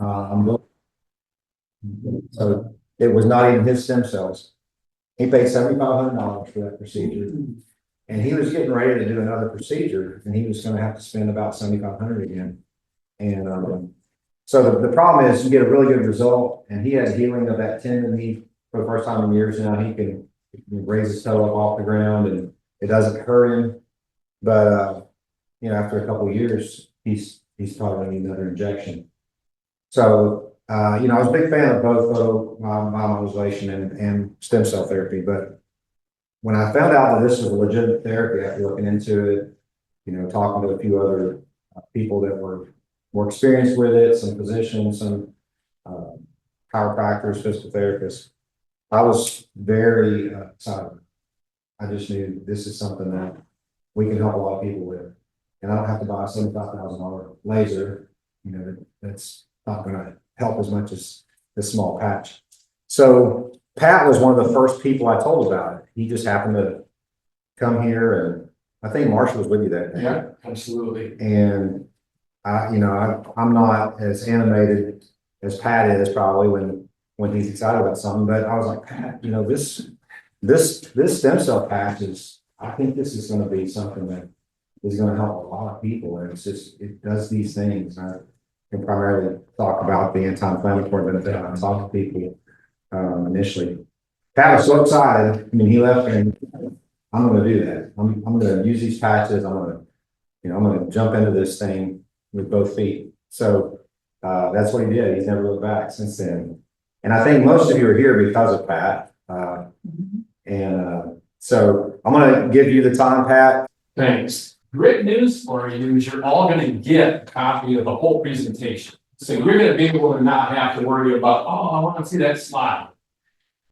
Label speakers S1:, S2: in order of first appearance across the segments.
S1: Um, so it was not even his stem cells. He paid $7,500 for that procedure. And he was getting ready to do another procedure and he was gonna have to spend about 7,500 again. And, so the problem is you get a really good result and he has healing of that tendon. He, for the first time in years now, he can raise his toe up off the ground and it doesn't hurt him. But, you know, after a couple of years, he's probably gonna need another injection. So, you know, I was a big fan of both myelomodulation and stem cell therapy, but when I found out that this was a legitimate therapy after looking into it, you know, talking to a few other people that were more experienced with it, some physicians, some chiropractors, physical therapists, I was very excited. I just knew this is something that we can help a lot of people with. And I don't have to buy a $75,000 laser, you know, that's not going to help as much as this small patch. So Pat was one of the first people I told about it. He just happened to come here and I think Marshall was with you that day.
S2: Yeah, absolutely.
S1: And you know, I'm not as animated as Pat is probably when he's excited about something, but I was like, Pat, you know, this stem cell patch is, I think this is going to be something that is going to help a lot of people. And it's just, it does these things. I can primarily talk about the anti-inflammatory benefit. I talk to people initially. Pat was so excited. I mean, he left and I'm going to do that. I'm going to use these patches. I'm going to jump into this thing with both feet. So that's what he did. He's never looked back since then. And I think most of you are here because of Pat. So I'm going to give you the time, Pat.
S2: Thanks. Great news for you is you're all going to get a copy of the whole presentation. So you're going to be able to not have to worry about, oh, I want to see that slide.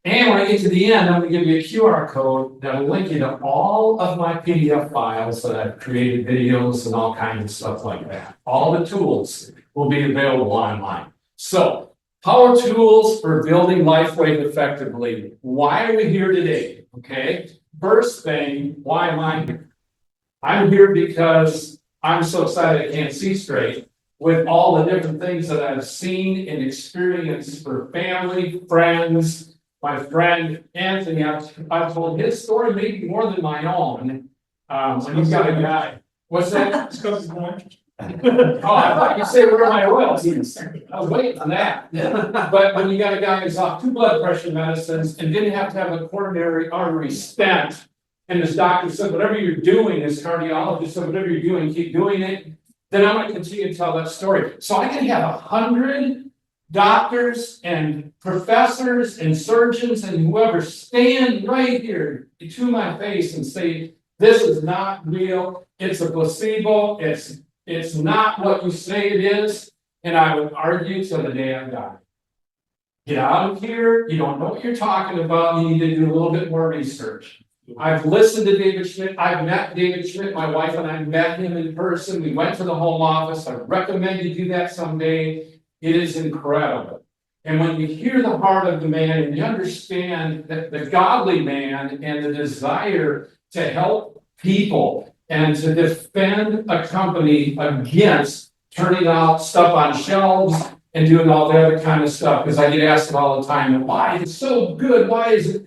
S2: And when I get to the end, I'm going to give you a QR code that will link you to all of my PDF files that I've created, videos and all kinds of stuff like that. All the tools will be available online. So, power tools for building LifeWave effectively. Why are we here today? Okay. First thing, why am I here? I'm here because I'm so excited I can't see straight with all the different things that I've seen and experienced for family, friends. My friend Anthony, I've told his story maybe more than my own. When you've got a guy, what's that? Oh, I thought you said where are my oils? I was waiting on that. But when you got a guy who's off 2 blood pressure medicines and didn't have to have a coronary artery stent, and his doctor said, whatever you're doing, his cardiologist said, whatever you're doing, keep doing it, then I'm going to continue to tell that story. So I can have 100 doctors and professors and surgeons and whoever stand right here to my face and say, this is not real, it's a placebo, it's not what you say it is, and I would argue till the day I die. Get out of here, you don't know what you're talking about, you need to do a little bit more research. I've listened to David Schmidt, I've met David Schmidt, my wife and I met him in person, we went to the home office, I recommend you do that someday. It is incredible. And when you hear the heart of the man and you understand that the godly man and the desire to help people and to defend a company against turning out stuff on shelves and doing all the other kind of stuff, because I get asked it all the time, why is it so good? Why is it?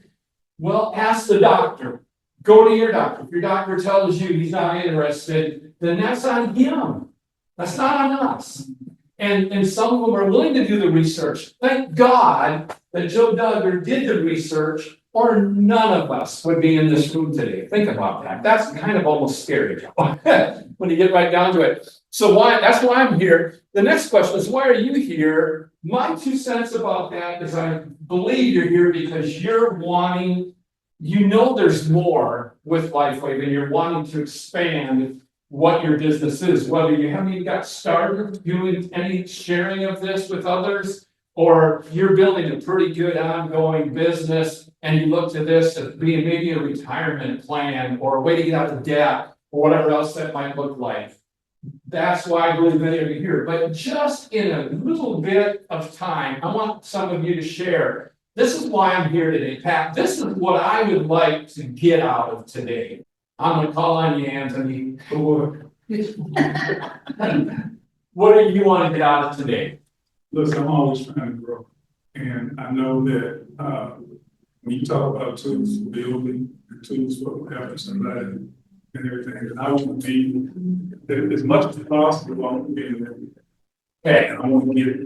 S2: Well, ask the doctor. Go to your doctor. If your doctor tells you he's not interested, then that's on him. That's not on us. And some of them are willing to do the research. Thank God that Joe Duggar did the research, or none of us would be in this room today. Think about that. That's kind of almost scary when you get right down to it. So that's why I'm here. The next question is, why are you here? My 2 cents about that is I believe you're here because you're wanting, you know there's more with LifeWave and you're wanting to expand what your business is, whether you haven't even got started doing any sharing of this with others, or you're building a pretty good ongoing business and you look to this as being maybe a retirement plan or a way to get out of debt or whatever else that might look like. That's why I believe many of you here. But just in a little bit of time, I want some of you to share. This is why I'm here today, Pat. This is what I would like to get out of today. I'm going to call on you, Anthony. What do you want to get out of today?
S3: Listen, I'm always trying to grow. And I know that, when you talk about tools for building, and tools for helping somebody and everything, and I want to be, as much as possible, I want to be in there. And I want to get,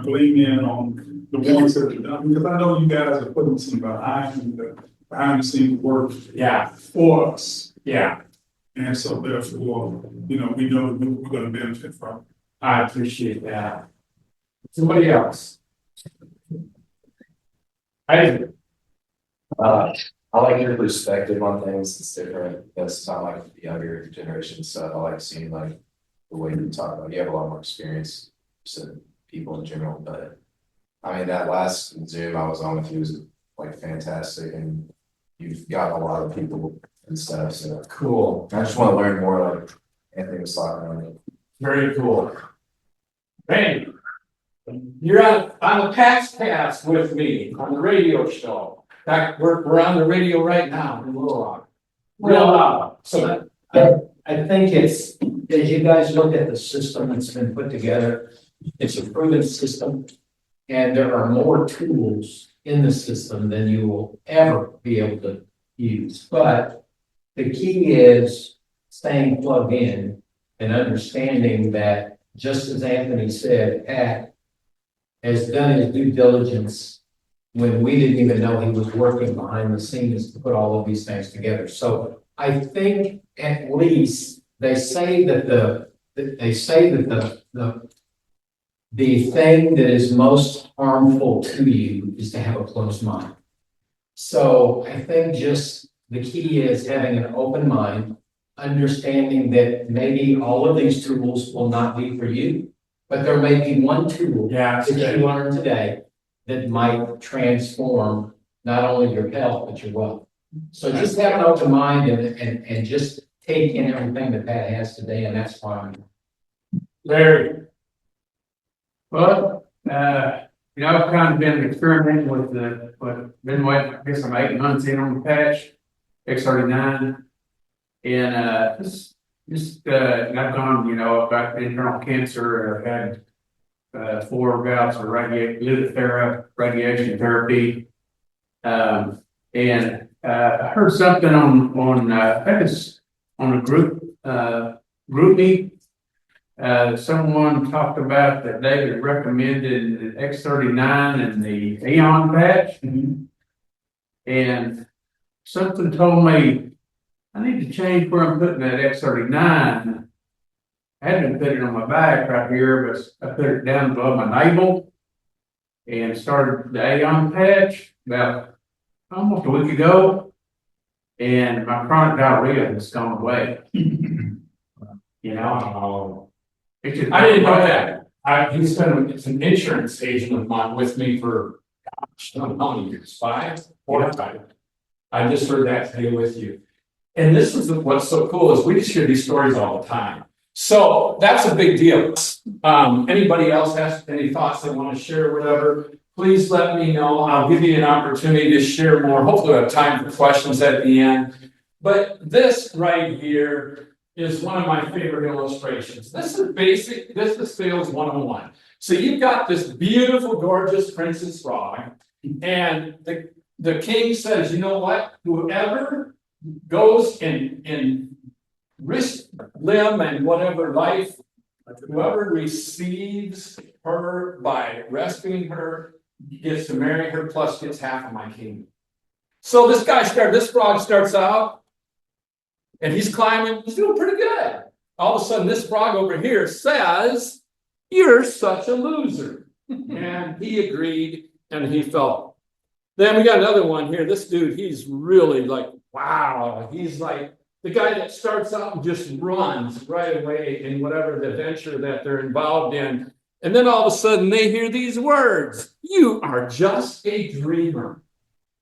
S3: glean in on the ones that are done, because I know you guys are putting some behind the scenes work
S2: Yeah,
S3: for us.
S2: yeah,
S3: And so therefore, we know we're gonna benefit from it.
S2: I appreciate that. Somebody else?
S4: I like your perspective on things. It's different. That's not like the younger generation stuff. I like seeing like the way you talk about, you have a lot more experience than people in general, but I mean, that last Zoom I was on with you was like fantastic, and you've got a lot of people and stuff, so
S2: Cool,
S4: I just want to learn more, like Anthony was talking about.
S2: very cool. Hey, you're on the PAX cast with me on the radio show. In fact, we're on the radio right now in Little Rock. Real loud, so
S5: I think it's, as you guys look at the system that's been put together, it's a proven system. And there are more tools in the system than you will ever be able to use. But the key is staying plugged in and understanding that, just as Anthony said, Pat has done his due diligence when we didn't even know he was working behind the scenes to put all of these things together. So I think at least they say that the thing that is most harmful to you is to have a closed mind. So I think just the key is having an open mind, understanding that maybe all of these tools will not be for you, but there may be one tool
S2: yeah,
S5: that you learned today that might transform not only your health, but your wealth. So just have an open mind and just take in everything that Pat has today, and that's why
S2: Larry.
S6: Well, I've kind of been experimenting with been waiting, I guess I'm 8 months in on the patch, X39. And, and I've gone, I've got internal cancer, I've had 4 bouts of Lutathera radiation therapy. And I heard something on I think it's on a GroupMe. Someone talked about that David recommended the X39 and the Aeon patch. And something told me I need to change where I'm putting that X39. I hadn't put it on my back right here, but I put it down below my navel and started the Aeon patch about almost a week ago. And my chronic diarrhea has gone away. It's just,
S2: I didn't know that. He's been an insurance agent of mine with me for, gosh, I don't know how many years, 5, 4 or 5. I just heard that today with you. And this is what's so cool is we just hear these stories all the time. So that's a big deal. Anybody else has any thoughts they want to share, or whatever, please let me know. I'll give you an opportunity to share more. Hopefully we'll have time for questions at the end. But this right here is one of my favorite illustrations. This is basic, this is sales 101. So you've got this beautiful, gorgeous princess frog, and the king says, you know what, whoever goes and risk limb and whatever life, whoever receives her by rescuing her gets to marry her, plus gets half of my kingdom. So this frog starts out, and he's climbing, he's doing pretty good. All of a sudden, this frog over here says, "You're such a loser." And he agreed, and he fell. Then we got another one here. This dude, he's really like, wow. He's like the guy that starts out and just runs right away in whatever the venture that they're involved in. And then all of a sudden, they hear these words, "You are just a dreamer."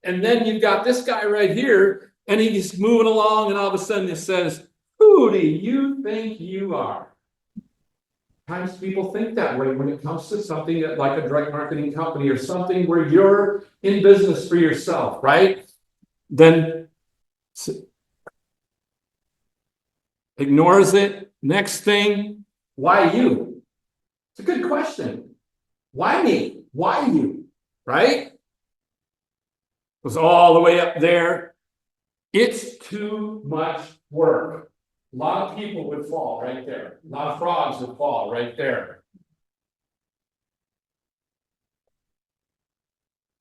S2: And then you've got this guy right here, and he's moving along, and all of a sudden it says, "Who do you think you are?" Sometimes people think that way when it comes to something that, like a direct marketing company or something where you're in business for yourself, right? Then ignores it. Next thing, why you? It's a good question. Why me? Why you? Right? Was all the way up there. It's too much work. A lot of people would fall right there. A lot of frogs would fall right there.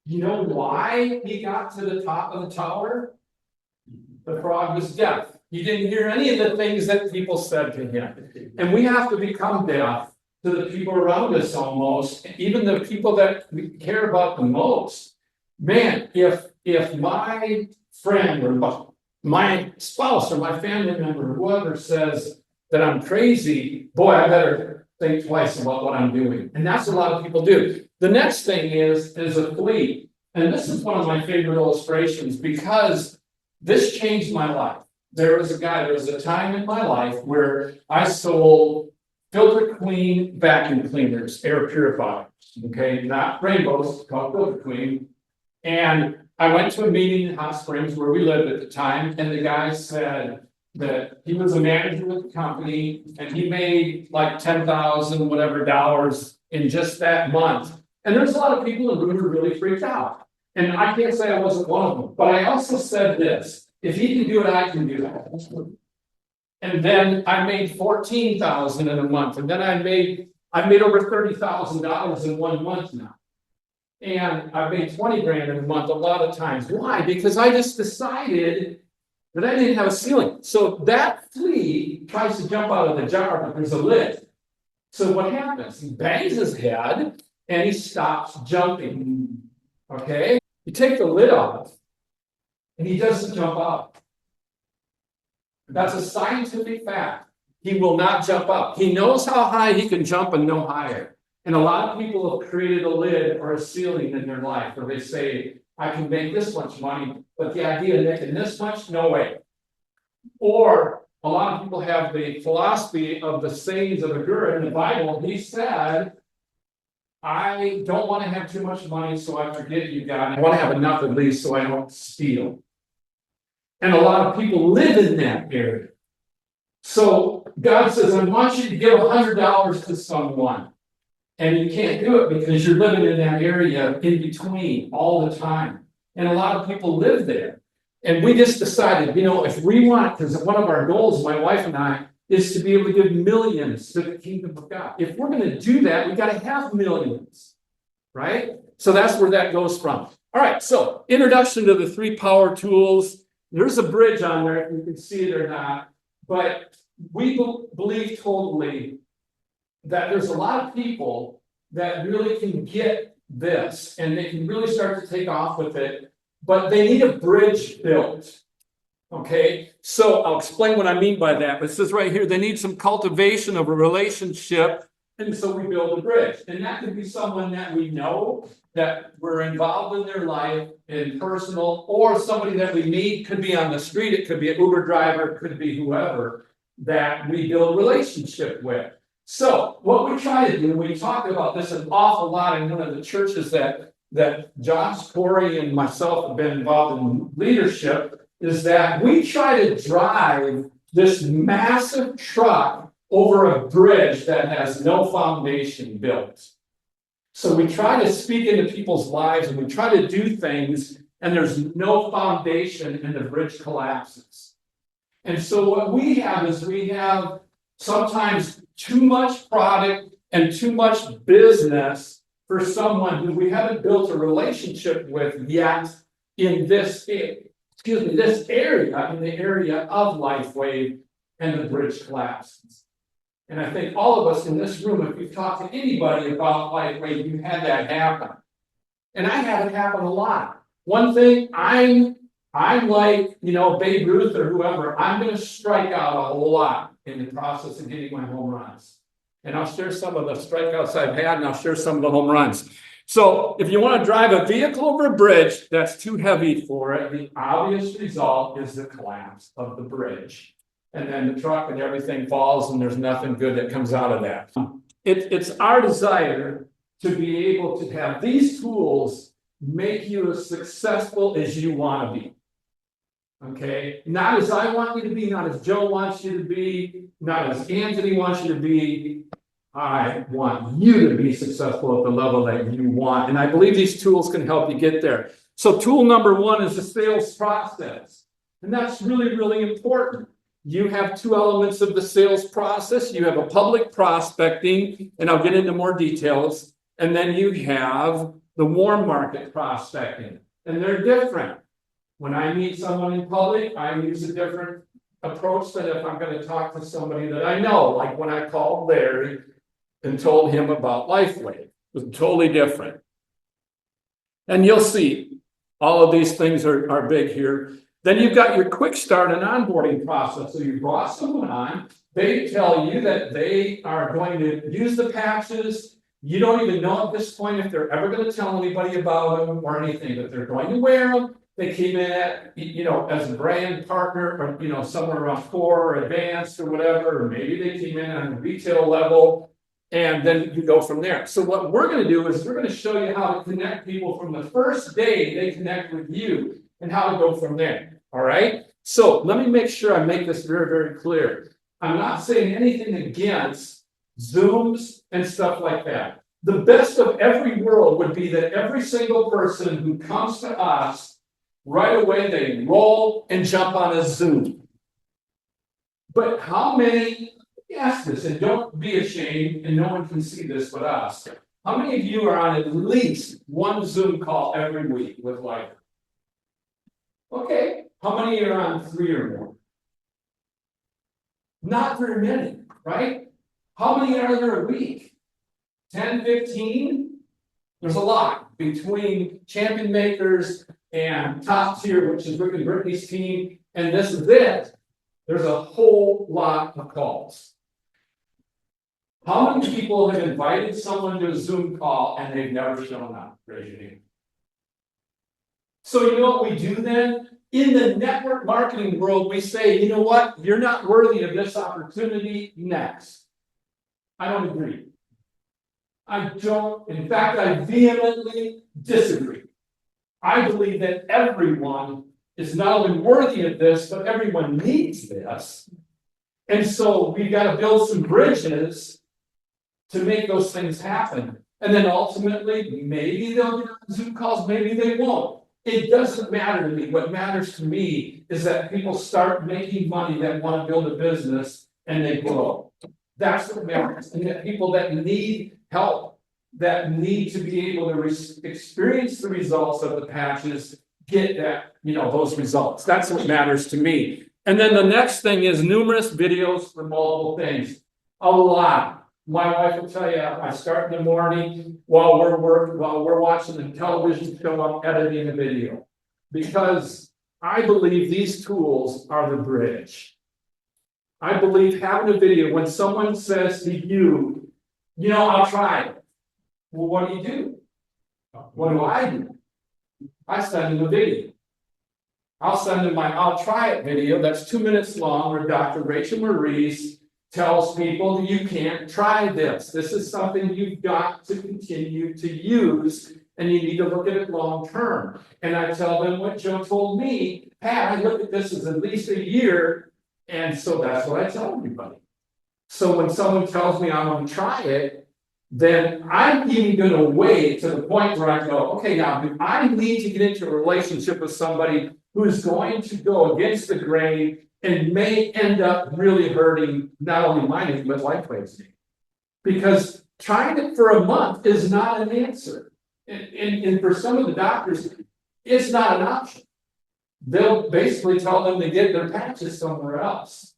S2: You know why he got to the top of the tower? The frog was deaf. He didn't hear any of the things that people said to him. And we have to become deaf to the people around us almost, even the people that we care about the most. Man, if my friend or my spouse or my family member or whoever says that I'm crazy, boy, I better think twice about what I'm doing. And that's what a lot of people do. The next thing is a flea. And this is one of my favorite illustrations because this changed my life. There was a time in my life where I sold Filter Queen vacuum cleaners, air purifiers, okay, not rainbows, called Filter Queen. And I went to a meeting in Hot Springs where we lived at the time, and the guy said that he was a manager with the company and he made like 10,000 whatever dollars in just that month. And there's a lot of people who were really freaked out. And I can't say I wasn't one of them, but I also said this, if he can do it, I can do it. And then I made 14,000 in a month, and then I made over $30,000 in 1 month now. And I made 20 grand in a month a lot of times. Why? Because I just decided that I didn't have a ceiling. So that flea tries to jump out of the jar, but there's a lid. So what happens? He bangs his head and he stops jumping. Okay? You take the lid off and he doesn't jump out. That's a scientific fact. He will not jump up. He knows how high he can jump and no higher. And a lot of people have created a lid or a ceiling in their life where they say, I can make this much money, but the idea of making this much, no way. Or a lot of people have the philosophy of the sayings of Agur in the Bible. He said, I don't want to have too much money, so I forget you, God. I want to have enough at least so I don't steal. And a lot of people live in that area. So God says, I want you to give $100 to someone. And you can't do it because you're living in that area in between all the time. And a lot of people live there. And we just decided, if we want, because one of our goals, my wife and I, is to be able to give millions to the kingdom of God. If we're going to do that, we got to have millions, right? So that's where that goes from. All right, so introduction to the 3 power tools. There's a bridge on there, if you can see it or not. But we believe totally that there's a lot of people that really can get this and they can really start to take off with it, but they need a bridge built. Okay, so I'll explain what I mean by that. It says right here, they need some cultivation of a relationship. And so we build a bridge. And that could be someone that we know, that we're involved in their life in personal, or somebody that we meet, could be on the street, it could be an Uber driver, it could be whoever that we build a relationship with. So what we try to do, we talk about this an awful lot in one of the churches that Josh, Corey, and myself have been involved in leadership, is that we try to drive this massive truck over a bridge that has no foundation built. So we try to speak into people's lives and we try to do things and there's no foundation and the bridge collapses. And so what we have is we have sometimes too much product and too much business for someone who we haven't built a relationship with yet in this area, in the area of LifeWave, and the bridge collapses. And I think all of us in this room, if you've talked to anybody about LifeWave, you've had that happen. And I have it happen a lot. One thing, I'm like, Babe Ruth or whoever, I'm going to strike out a whole lot in the process of getting my home runs. And I'll share some of the strikeouts I've had, and I'll share some of the home runs. So if you want to drive a vehicle over a bridge that's too heavy for it, the obvious result is the collapse of the bridge. And then the truck and everything falls, and there's nothing good that comes out of that. It's our desire to be able to have these tools make you as successful as you want to be. Okay, not as I want you to be, not as Joe wants you to be, not as Anthony wants you to be. I want you to be successful at the level that you want. And I believe these tools can help you get there. So tool number one is the sales process. And that's really, really important. You have two elements of the sales process. You have a public prospecting, and I'll get into more details. And then you have the warm market prospecting, and they're different. When I meet someone in public, I use a different approach than if I'm going to talk to somebody that I know, like when I called Larry and told him about Lifeway. It was totally different. And you'll see all of these things are big here. Then you've got your quick start and onboarding process. So you brought someone on, they tell you that they are going to use the patches. You don't even know at this point if they're ever going to tell anybody about them or anything, but they're going to wear them. They came in at, as a brand partner or, somewhere around 4 or advanced or whatever, or maybe they came in on the retail level, and then you go from there. So what we're going to do is we're going to show you how to connect people from the first day they connect with you and how to go from there. All right. So let me make sure I make this very, very clear. I'm not saying anything against Zooms and stuff like that. The best of every world would be that every single person who comes to us, right away they roll and jump on a Zoom. But how many, ask this, and don't be ashamed, and no one can see this but us. How many of you are on at least one Zoom call every week with Life? Okay, how many are on 3 or more? Not very many, right? How many are there a week? 10, 15? There's a lot between Champion Makers and Top Tier, which is Rick and Brittany's team, and this is it. There's a whole lot of calls. How many people have invited someone to a Zoom call and they've never shown up? Raise your hand. So you know what we do then? In the network marketing world, we say, you know what? You're not worthy of this opportunity. Next. I don't agree. In fact, I vehemently disagree. I believe that everyone is not only worthy of this, but everyone needs this. And so we've got to build some bridges to make those things happen. And then ultimately, maybe they'll get on Zoom calls, maybe they won't. It doesn't matter to me. What matters to me is that people start making money that want to build a business and they grow. That's what matters. And that people that need help, that need to be able to experience the results of the patches, get that, those results. That's what matters to me. And then the next thing is numerous videos for multiple things. A lot. My wife will tell you, I start in the morning while we're watching the television show, I'm editing a video. Because I believe these tools are the bridge. I believe having a video, when someone says to you, I'll try it. Well, what do? What do? I send them a video. I'll send them my I'll try it video that's 2 minutes long, where Dr. Rachel Maurice tells people you can't try this. This is something you've got to continue to use, and you need to look at it long term. And I tell them what Joe told me, Pat, I look at this as at least a year, and so that's what I tell everybody. So when someone tells me I'm going to try it, then I'm even going to wait to the point where I go, okay, now I need to get into a relationship with somebody who is going to go against the grain and may end up really hurting not only my name, but Lifeway's name. Because trying it for a month is not an answer. And for some of the doctors, it's not an option. They'll basically tell them to get their patches somewhere else.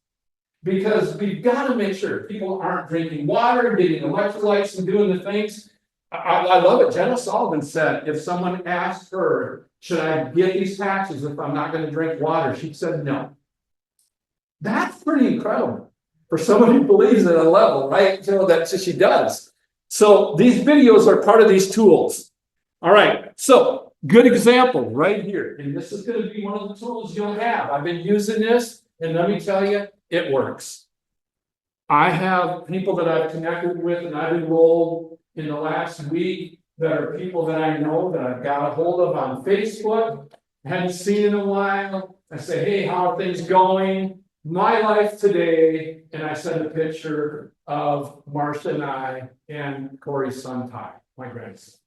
S2: Because we've got to make sure people aren't drinking water, getting electrolytes and doing the things. I love it. Jenna Sullivan said, if someone asked her, should I get these patches if I'm not going to drink water? She said, no. That's pretty incredible for someone who believes at a level, right? That she does. So these videos are part of these tools. All right. So good example right here. And this is going to be one of the tools you'll have. I've been using this, and let me tell you, it works. I have people that I've connected with and I've enrolled in the last week that are people that I know that I've got a hold of on Facebook, hadn't seen in a while. I say, hey, how are things going? my life today, and I send a picture of Marcia and I and Corey's son Ty, my grandson.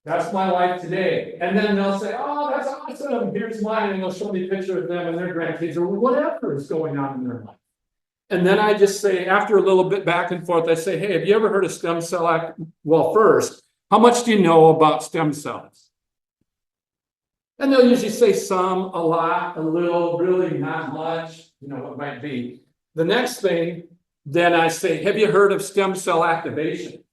S2: That's my life today. And then they'll say, oh, that's awesome. Here's mine. And they'll show me a picture of them and their grandkids or whatever is going on in their life. And then I just say, after a little bit back and forth, I say, hey, have you ever heard of stem cell act? Well, first, how much do you know about stem cells? And they'll usually say some, a lot, a little, really not much, you know, what might be. The next thing, then I say, have you heard of stem cell activation?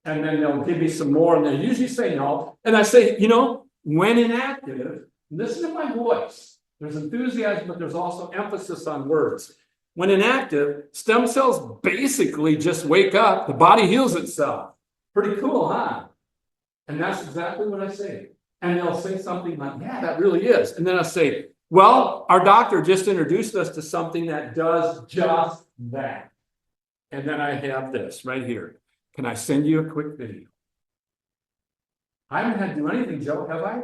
S2: And then they'll give me some more, and they usually say no. And I say, you know, when inactive, listen to my voice. There's enthusiasm, but there's also emphasis on words. When inactive, stem cells basically just wake up, the body heals itself. Pretty cool, huh? And that's exactly what I say. And they'll say something like, yeah, that really is. And then I'll say, well, our doctor just introduced us to something that does just that. And then I have this right here. Can I send you a quick video? I haven't had to do anything, Joe, have I?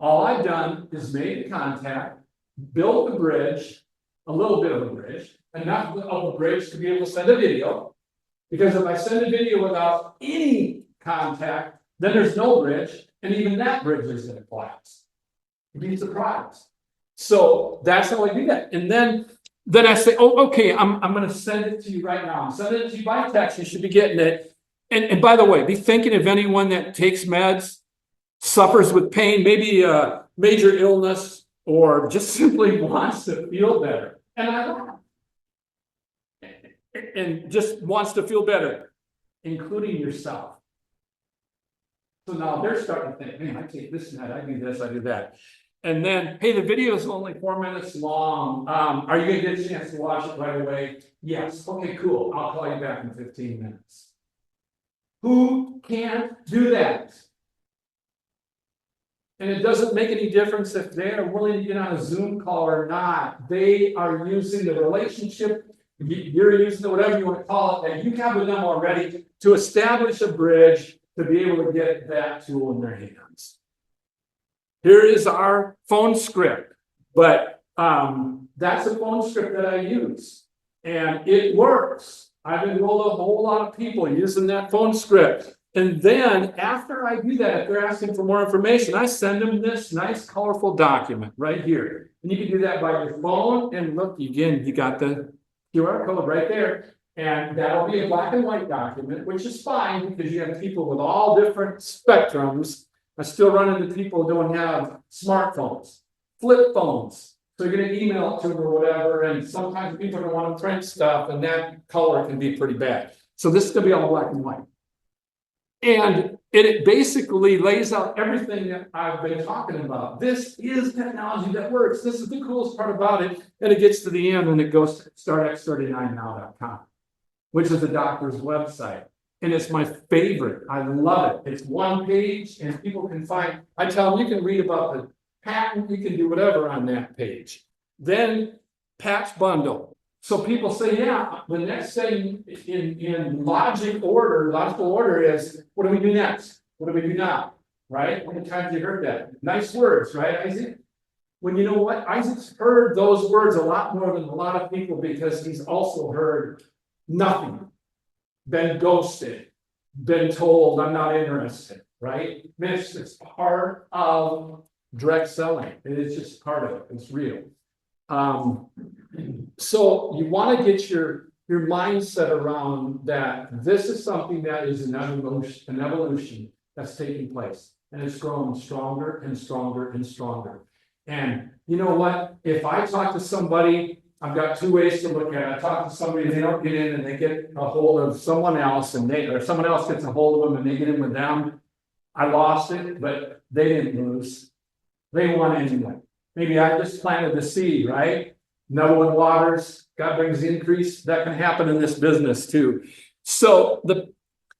S2: All I've done is made the contact, built the bridge, a little bit of a bridge, enough of a bridge to be able to send a video. Because if I send a video without any contact, then there's no bridge, and even that bridge is going to collapse. You'd be surprised. So that's how I do that. And then I say, oh, okay, I'm going to send it to you right now. I'm sending it to you by text. You should be getting it. And by the way, be thinking of anyone that takes meds, suffers with pain, maybe a major illness, or just simply wants to feel better. And I laugh. And just wants to feel better, including yourself. So now they're starting to think, man, I take this and that, I do this, I do that. And then, hey, the video is only 4 minutes long. Are you gonna get a chance to watch it right away? Yes. Okay, cool. I'll call you back in 15 minutes. Who can't do that? And it doesn't make any difference if they are willing to get on a Zoom call or not. They are using the relationship, you're using the whatever you want to call it, that you have with them already to establish a bridge to be able to get that tool in their hands. Here is our phone script, but that's a phone script that I use, and it works. I've enrolled a whole lot of people using that phone script. And then after I do that, if they're asking for more information, I send them this nice colorful document right here. And you can do that by your phone, and look, again, you got the QR code right there. And that'll be a black and white document, which is fine because you have people with all different spectrums. I still run into people who don't have smartphones, flip phones. So you're gonna email it to them or whatever, and sometimes people don't want to print stuff, and that color can be pretty bad. So this is gonna be all black and white. And it basically lays out everything that I've been talking about. This is technology that works. This is the coolest part about it. And it gets to the end and it goes to startx39now.com, which is the doctor's website. And it's my favorite. I love it. It's one page and people can find, I tell them you can read about the patent, you can do whatever on that page. Then patch bundle. So people say, yeah, the next thing in logical order is, what do we do next? What do we do now? Right? How many times have you heard that? Nice words, right, Isaac? When you know what? Isaac's heard those words a lot more than a lot of people because he's also heard nothing, been ghosted, been told I'm not interested, right? It's part of direct selling. It is just part of it. It's real. So you want to get your mindset around that this is something that is an evolution that's taking place, and it's growing stronger and stronger and stronger. And you know what? If I talk to somebody, I've got two ways to look at it. I talk to somebody and they don't get in, and they get a hold of someone else, or someone else gets a hold of them and they get in with them. I lost it, but they didn't lose. They won anyway. Maybe I just planted the seed, right? No one waters, God brings increase. That can happen in this business too. So the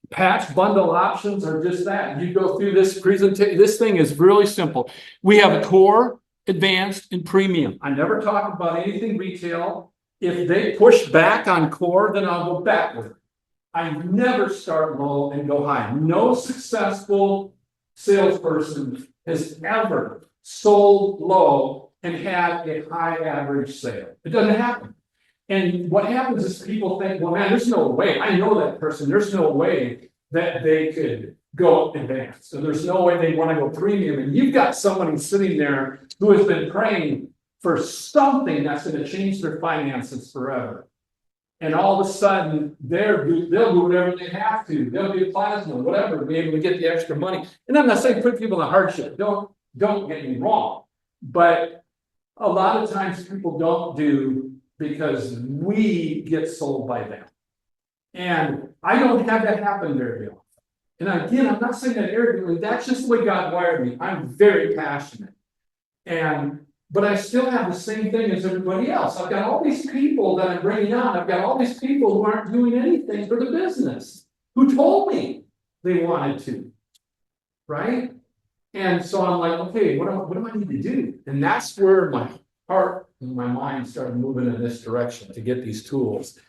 S2: patch bundle options are just that. You go through this presentation. This thing is really simple. We have a core, advanced, and premium. I never talk about anything retail. If they push back on core, then I'll go backward. I never start low and go high. No successful salesperson has ever sold low and had a high average sale. It doesn't happen. And what happens is people think, well, man, there's no way, I know that person, there's no way that they could go advanced. So there's no way they want to go premium. And you've got somebody sitting there who has been praying for something that's going to change their finances forever. And all of a sudden, they'll do whatever they have to. They'll do plasma, whatever, to be able to get the extra money. And I'm not saying put people in hardship. Don't get me wrong. But a lot of times people don't do because we get sold by them. And I don't have that happen very often. And again, I'm not saying that arrogantly, that's just the way God wired me. I'm very passionate. But I still have the same thing as everybody else. I've got all these people that I'm bringing on. I've got all these people who aren't doing anything for the business, who told me they wanted to, right? And so I'm like, okay, what do I need to do? And that's where my heart and my mind started moving in this direction to get these tools.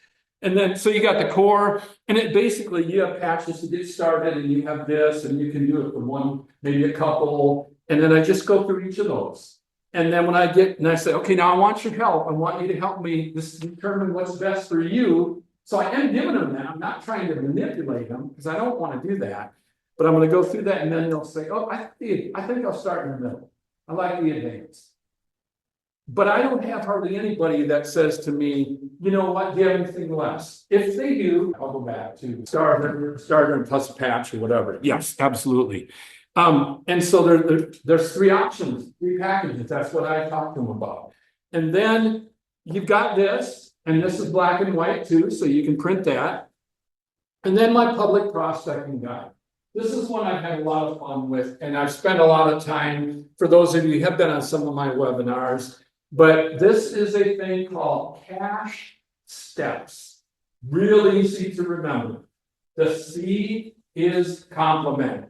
S2: And then, so you got the core, and it basically, you have patches to get started, and you have this, and you can do it for one, maybe a couple, and then I just go through each of those. And then when I get, and I say, okay, now I want your help, I want you to help me determine what's best for you. So I am giving them that, I'm not trying to manipulate them, because I don't want to do that. But I'm gonna go through that, and then they'll say, oh, I think I'll start in the middle. I like the advanced. But I don't have hardly anybody that says to me, you know what, do you have anything less? If they do, I'll go back to starter and plus a patch or whatever. Yes, absolutely. And so there's three options, three packages. That's what I talked to them about. And then you've got this, and this is black and white too, so you can print that. And then my public prospecting guide. This is one I've had a lot of fun with, and I've spent a lot of time, for those of you who have been on some of my webinars. But this is a thing called cash steps. Really easy to remember. The C is compliment.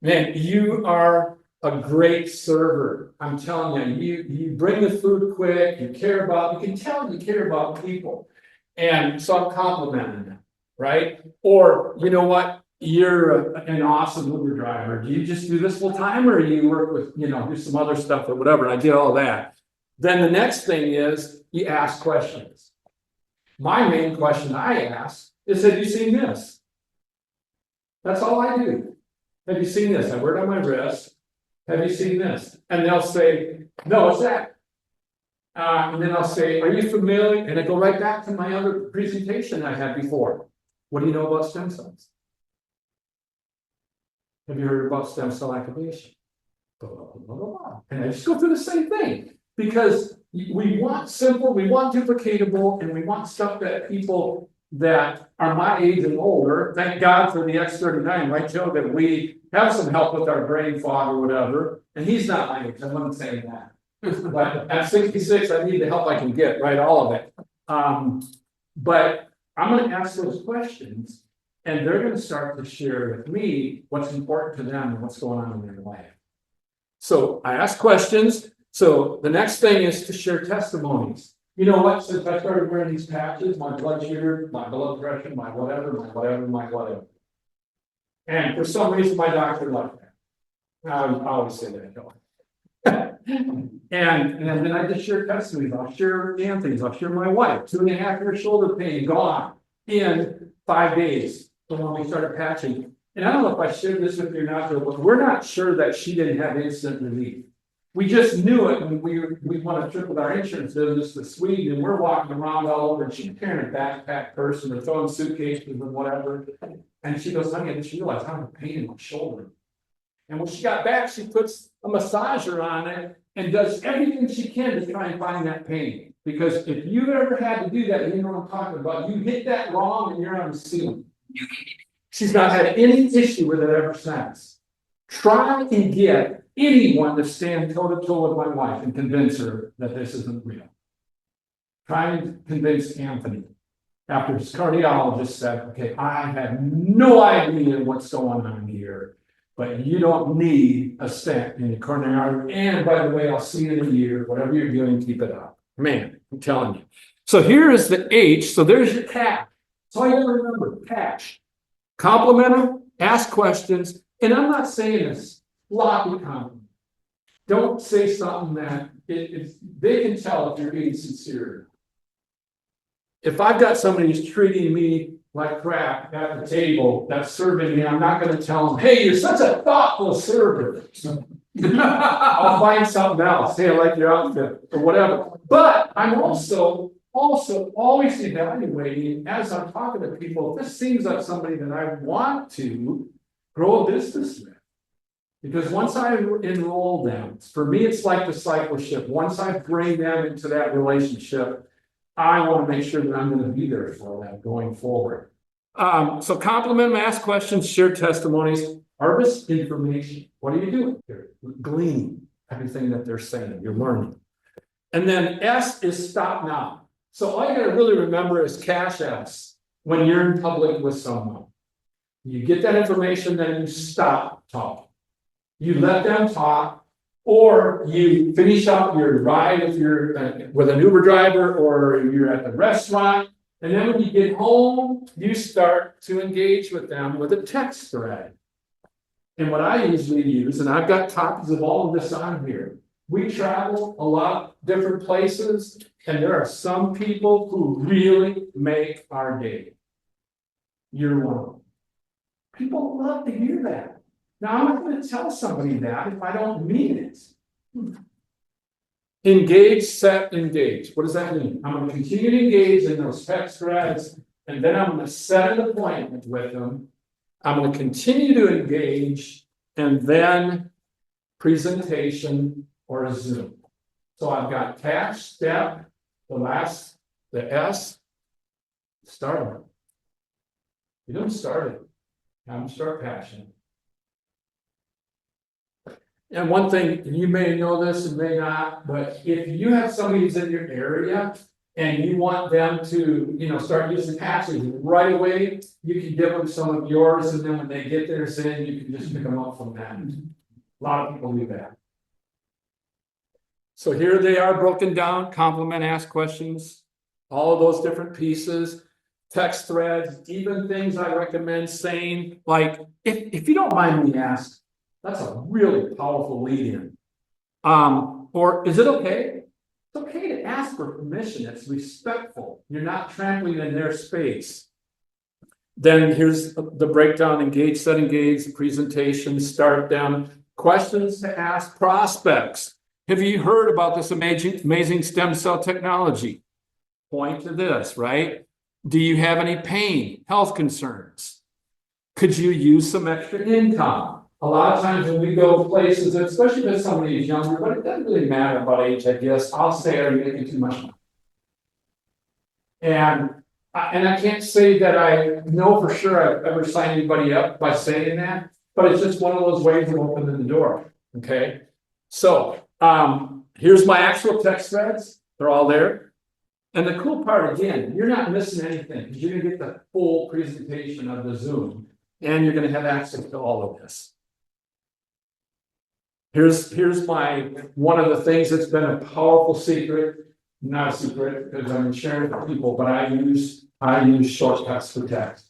S2: Man, you are a great server. I'm telling you, you bring the food quick, you can tell you care about people. And so I'm complimenting them, right? Or, you know what? You're an awesome Uber driver. Do you just do this full time, or you work with, do some other stuff or whatever? I did all that. Then the next thing is you ask questions. My main question I ask is, have you seen this? That's all I do. Have you seen this? I wear it on my wrist. Have you seen this? And they'll say, no, what's that? And then I'll say, are you familiar? And I go right back to my other presentation I had before. What do you know about stem cells? Have you heard about stem cell activation? And I just go through the same thing. Because we want simple, we want duplicatable, and we want stuff that people that are my age and older, thank God for the X39, right, Joe, that we have some help with our brain fog or whatever. And he's not my age, I wasn't saying that. But at 66, I need the help I can get, right, all of it. But I'm gonna ask those questions, and they're gonna start to share with me what's important to them and what's going on in their life. So I ask questions. So the next thing is to share testimonies. You know what, since I started wearing these patches, my blood sugar, my blood pressure, my whatever. And for some reason, my doctor liked that. I always say that. And then I just share testimonies. I'll share Anthony's, I'll share my wife, 2.5 year shoulder pain gone in 5 days from when we started patching. And I don't know if I shared this with you or not, but we're not sure that she didn't have instant relief. We just knew it when we won a trip with our insurance business to Sweden, and we're walking around all over, and she's carrying a backpack person or throwing suitcases and whatever. And she goes, honey, I just realized I have a pain in my shoulder. And when she got back, she puts a massager on it and does everything she can to try and find that pain. Because if you've ever had to do that, you know what I'm talking about. You hit that wrong and you're on the ceiling. She's not had any issue with it ever since. Try and get anyone to stand toe to toe with my wife and convince her that this isn't real. Try and convince Anthony after his cardiologist said, okay, I have no idea what's going on here, but you don't need a stent in the coronary artery. And by the way, I'll see you in a year. Whatever you're doing, keep it up. Man, I'm telling you. So here is the H. So there's your CAC. That's all you gotta remember, CAC. Compliment them, ask questions, and I'm not saying this sloppy compliment. Don't say something that they can tell if you're being sincere. If I've got somebody who's treating me like crap at the table, that's serving me, I'm not gonna tell them, hey, you're such a thoughtful server. I'll find something else, hey, I like your outfit, or whatever. But I'm also always evaluating as I'm talking to people, if this seems like somebody that I want to grow a business with. Because once I enroll them, for me, it's like discipleship. Once I bring them into that relationship, I want to make sure that I'm going to be there for them going forward. So compliment them, ask questions, share testimonies, harvest information. What are you doing here? Glean everything that they're saying, you're learning. And then S is stop now. So all you got to really remember is cash S when you're in public with someone. You get that information, then you stop talking. You let them talk, or you finish up your ride if you're with an Uber driver, or you're at the restaurant. And then when you get home, you start to engage with them with a text thread. And what I usually use, and I've got copies of all of this on here, we travel a lot different places, and there are some people who really make our day. You're one of them. People love to hear that. Now, I'm not going to tell somebody that if I don't mean it. Engage, set, engage. What does that mean? I'm going to continue to engage in those text threads, and then I'm going to set an appointment with them. I'm going to continue to engage, and then presentation or a Zoom. So I've got cash, step, the S, start it. You don't start it. I'm start passion. And one thing, you may know this and may not, but if you have somebody who's in your area and you want them to, start using patches right away, you can give them some of yours, and then when they get theirs in, you can just pick them up from that. A lot of people do that. So here they are broken down, compliment, ask questions, all of those different pieces, text threads, even things I recommend saying, like, if you don't mind me asking, that's a really powerful lead-in. Or is it okay? It's okay to ask for permission. It's respectful. You're not trampling in their space. Then here's the breakdown: engage, set, engage, presentation, start them. Questions to ask prospects. Have you heard about this amazing stem cell technology? Point to this, right? Do you have any pain, health concerns? Could you use some extra income? A lot of times when we go places, especially if somebody is younger, but it doesn't really matter about age, I guess, I'll say, are you making too much money? And I can't say that I know for sure I've ever signed anybody up by saying that, but it's just one of those ways of opening the door, okay? So, here's my actual text threads. They're all there. And the cool part, again, you're not missing anything, because you're gonna get the full presentation of the Zoom, and you're gonna have access to all of this. Here's my, one of the things that's been a powerful secret, not a secret, because I'm sharing it with people, but I use shortcuts for text.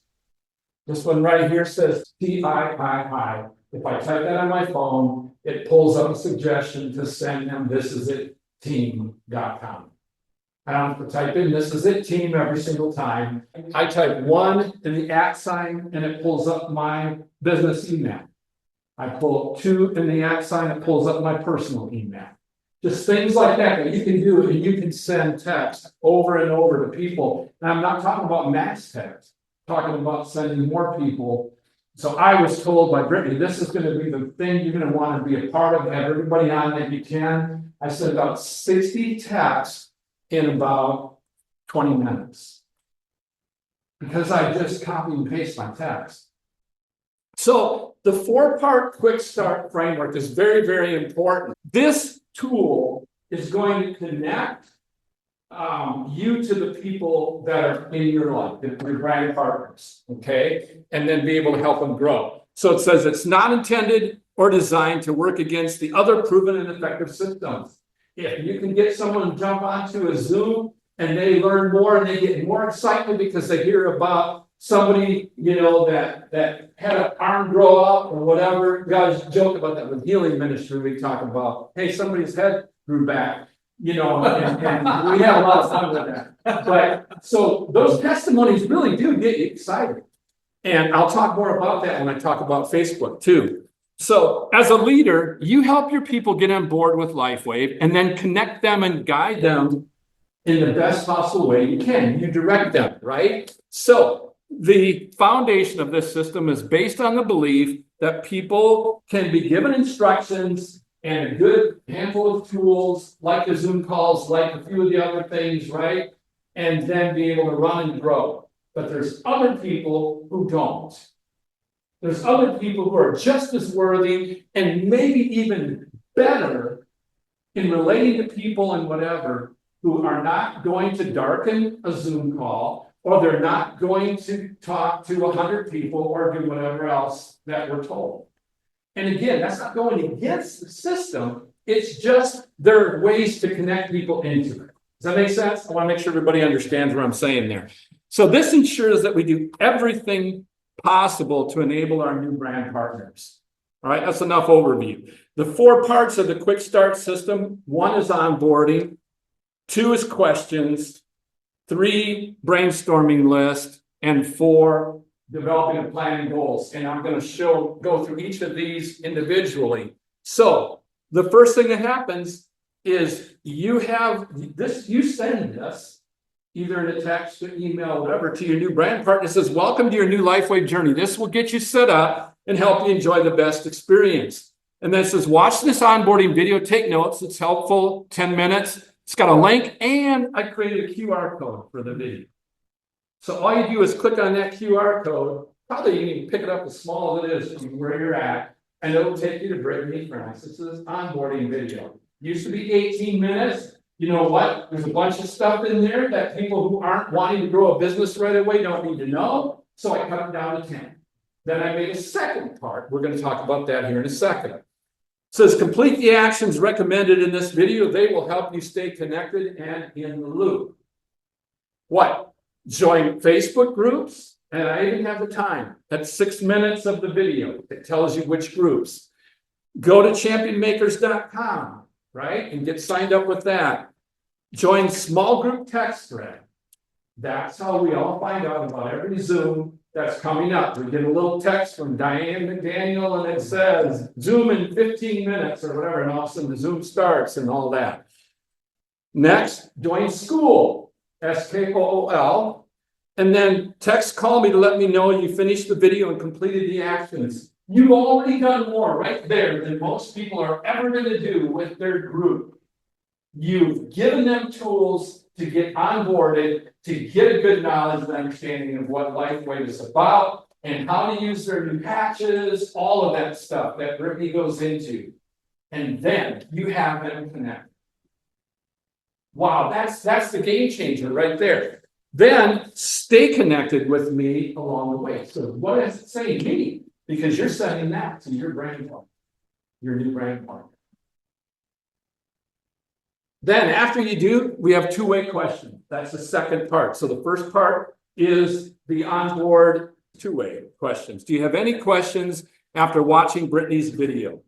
S2: This one right here says TIII. If I type that on my phone, it pulls up a suggestion to send them thisisitteam.com. I don't have to type in this is it team every single time. I type 1 in the @ sign and it pulls up my business email. I pull up 2 in the @ sign, it pulls up my personal email. Just things like that you can do, and you can send text over and over to people. And I'm not talking about mass text, I'm talking about sending more people. So I was told by Brittany, this is going to be the thing you're going to want to be a part of, have everybody on that you can. I sent about 60 texts in about 20 minutes. Because I just copy and paste my text. So the 4-part quick start framework is very, very important. This tool is going to connect you to the people that are in your life, your brand partners, okay? And then be able to help them grow. So it says it's not intended or designed to work against the other proven and effective systems. If you can get someone to jump onto a Zoom and they learn more and they get more excitement because they hear about somebody, that had an arm grow up or whatever. Guys joke about that with healing ministry. We talk about, hey, somebody's head grew back, you know, and we had a lot of fun with that. But, so those testimonies really do get you excited. And I'll talk more about that when I talk about Facebook too. So as a leader, you help your people get on board with LifeWave and then connect them and guide them in the best possible way you can. You direct them, right? So the foundation of this system is based on the belief that people can be given instructions and a good handful of tools, like the Zoom calls, like a few of the other things, right? And then be able to run and grow. But there's other people who don't. There's other people who are just as worthy and maybe even better in relating to people and whatever, who are not going to darken a Zoom call, or they're not going to talk to 100 people or do whatever else that we're told. And again, that's not going against the system. It's just there are ways to connect people into it. Does that make sense? I want to make sure everybody understands what I'm saying there. So this ensures that we do everything possible to enable our new brand partners. All right, that's enough overview. The 4 parts of the quick start system: 1 is onboarding, 2 is questions, 3 brainstorming list, and 4 developing and planning goals. And I'm going to go through each of these individually. So the first thing that happens is you send this either in a text or email, whatever, to your new brand partner. It says, welcome to your new LifeWave journey. This will get you set up and help you enjoy the best experience. And then it says, watch this onboarding video, take notes. It's helpful, 10 minutes. It's got a link, and I created a QR code for the video. So all you do is click on that QR code. Probably you can pick it up as small as it is from where you're at, and it'll take you to Brittany Francis's onboarding video. Used to be 18 minutes. You know what? There's a bunch of stuff in there that people who aren't wanting to grow a business right away don't need to know. So I cut it down to 10. Then I made a second part. We're going to talk about that here in a second. It says, complete the actions recommended in this video. They will help you stay connected and in the loop. What? Join Facebook groups. And I even have the time. That's 6 minutes of the video. It tells you which groups. Go to championmakers.com, right? And get signed up with that. Join small group text thread. That's how we all find out about every Zoom that's coming up. We get a little text from Diane McDaniel and it says Zoom in 15 minutes or whatever, and all of a sudden the Zoom starts and all that. Next, join Skool, SKOOL, and then call me to let me know you finished the video and completed the actions. You've already done more right there than most people are ever going to do with their group. You've given them tools to get onboarded, to get a good knowledge and understanding of what LifeWave is about and how to use their new patches, all of that stuff that Brittany goes into. And then you have them connect. Wow, that's the game changer right there. Then stay connected with me along the way. So what does it say me? Because you're sending that to your brand partner, your new brand partner. Then after you do, we have two-way questions. That's the second part. So the first part is the onboard two-way questions. Do you have any questions after watching Brittany's video?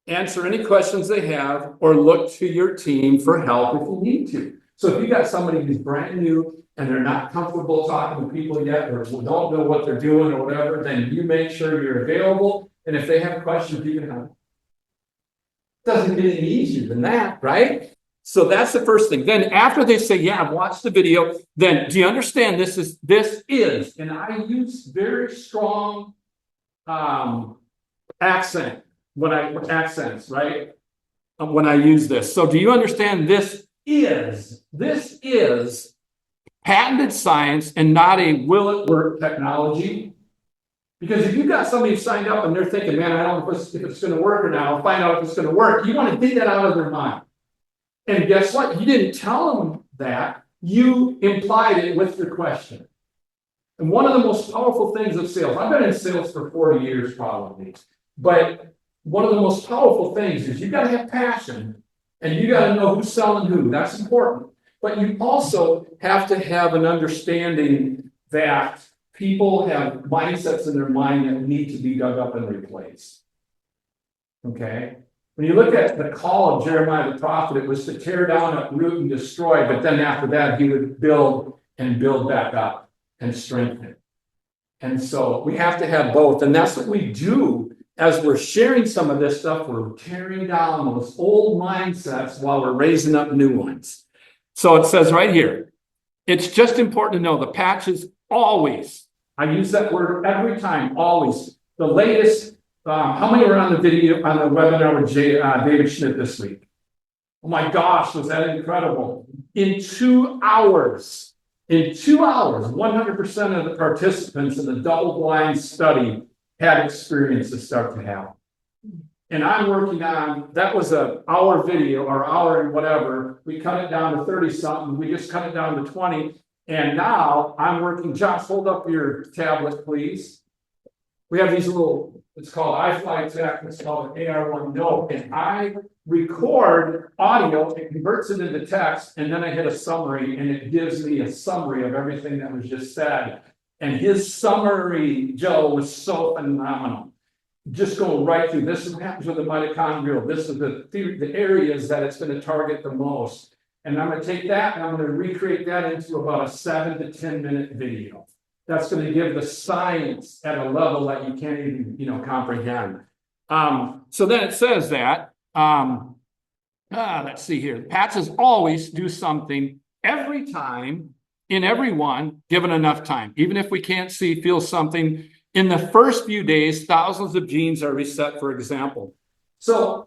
S2: Answer any questions they have or look to your team for help if you need to. So if you got somebody who's brand new and they're not comfortable talking to people yet or don't know what they're doing or whatever, then you make sure you're available. And if they have questions, you can help. Doesn't get any easier than that, right? So that's the first thing. Then after they say, yeah, I've watched the video, then do you understand this is, and I use very strong accents, right? When I use this. So do you understand this is patented science and not a will it work technology? Because if you've got somebody signed up and they're thinking, man, I don't know if it's going to work or not, I'll find out if it's going to work. You want to get that out of their mind. And guess what? You didn't tell them that. You implied it with your question. And one of the most powerful things of sales, I've been in sales for 40 years probably, but one of the most powerful things is you got to have passion and you got to know who's selling who. That's important. But you also have to have an understanding that people have mindsets in their mind that need to be dug up and replaced. Okay? When you look at the call of Jeremiah the prophet, it was to tear down, uproot, and destroy, but then after that, he would build and build back up and strengthen. And so we have to have both, and that's what we do as we're sharing some of this stuff. We're tearing down those old mindsets while we're raising up new ones. So it says right here, it's just important to know the patches always, I use that word every time, always, the latest. How many were on the video, on the webinar with David Schmidt this week? Oh my gosh, was that incredible? In 2 hours, 100% of the participants in the double-blind study had experiences start to happen. And I'm working on, that was an hour video or hour and whatever. We cut it down to 30 something. We just cut it down to 20. And now I'm working, Josh, hold up your tablet, please. We have these little, it's called iFlyTech, it's called an AR1 Note, and I record audio, it converts it into text, and then I hit a summary, and it gives me a summary of everything that was just said. And his summary, Joe, was so phenomenal. Just going right through, this is what happens with the mitochondrial, this is the areas that it's going to target the most. And I'm going to take that and I'm going to recreate that into about a 7 to 10 minute video. That's going to give the science at a level that you can't even, comprehend. So then it says that, let's see here. Patches always do something every time in everyone given enough time. Even if we can't see, feel something. In the first few days, thousands of genes are reset, for example. So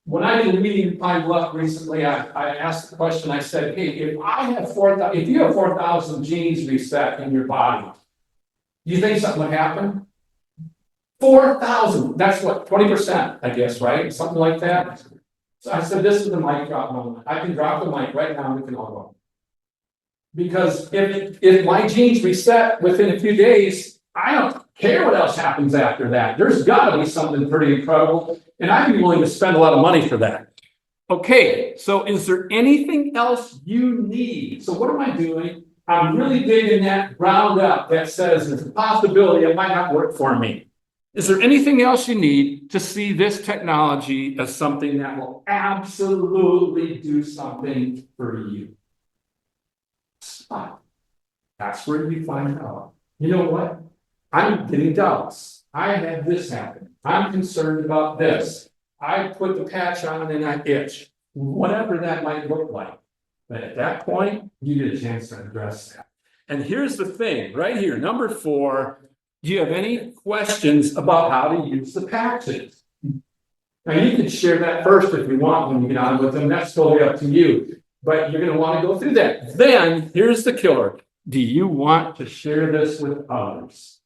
S2: when I did a meeting in Pine Bluff recently, I asked the question, I said, hey, if you have 4,000 genes reset in your body, do you think something would happen? 4,000, that's what, 20%, I guess, right? Something like that. So I said, this is the mic drop moment. I can drop the mic right now and we can all go. Because if my genes reset within a few days, I don't care what else happens after that. There's got to be something pretty incredible. And I'd be willing to spend a lot of money for that. Okay, so is there anything else you need? So what am I doing? I'm really digging that ground up that says there's a possibility it might not work for me. Is there anything else you need to see this technology as something that will absolutely do something for you? Stop. That's where you find out. You know what? I'm getting doubts. I had this happen. I'm concerned about this. I put the patch on and I itch. Whatever that might look like. But at that point, you get a chance to address that. And here's the thing, right here, number 4. Do you have any questions about how to use the patches? Now you can share that first if you want when you get on with them. That's totally up to you. But you're going to want to go through that. Then here's the killer. Do you want to share this with others?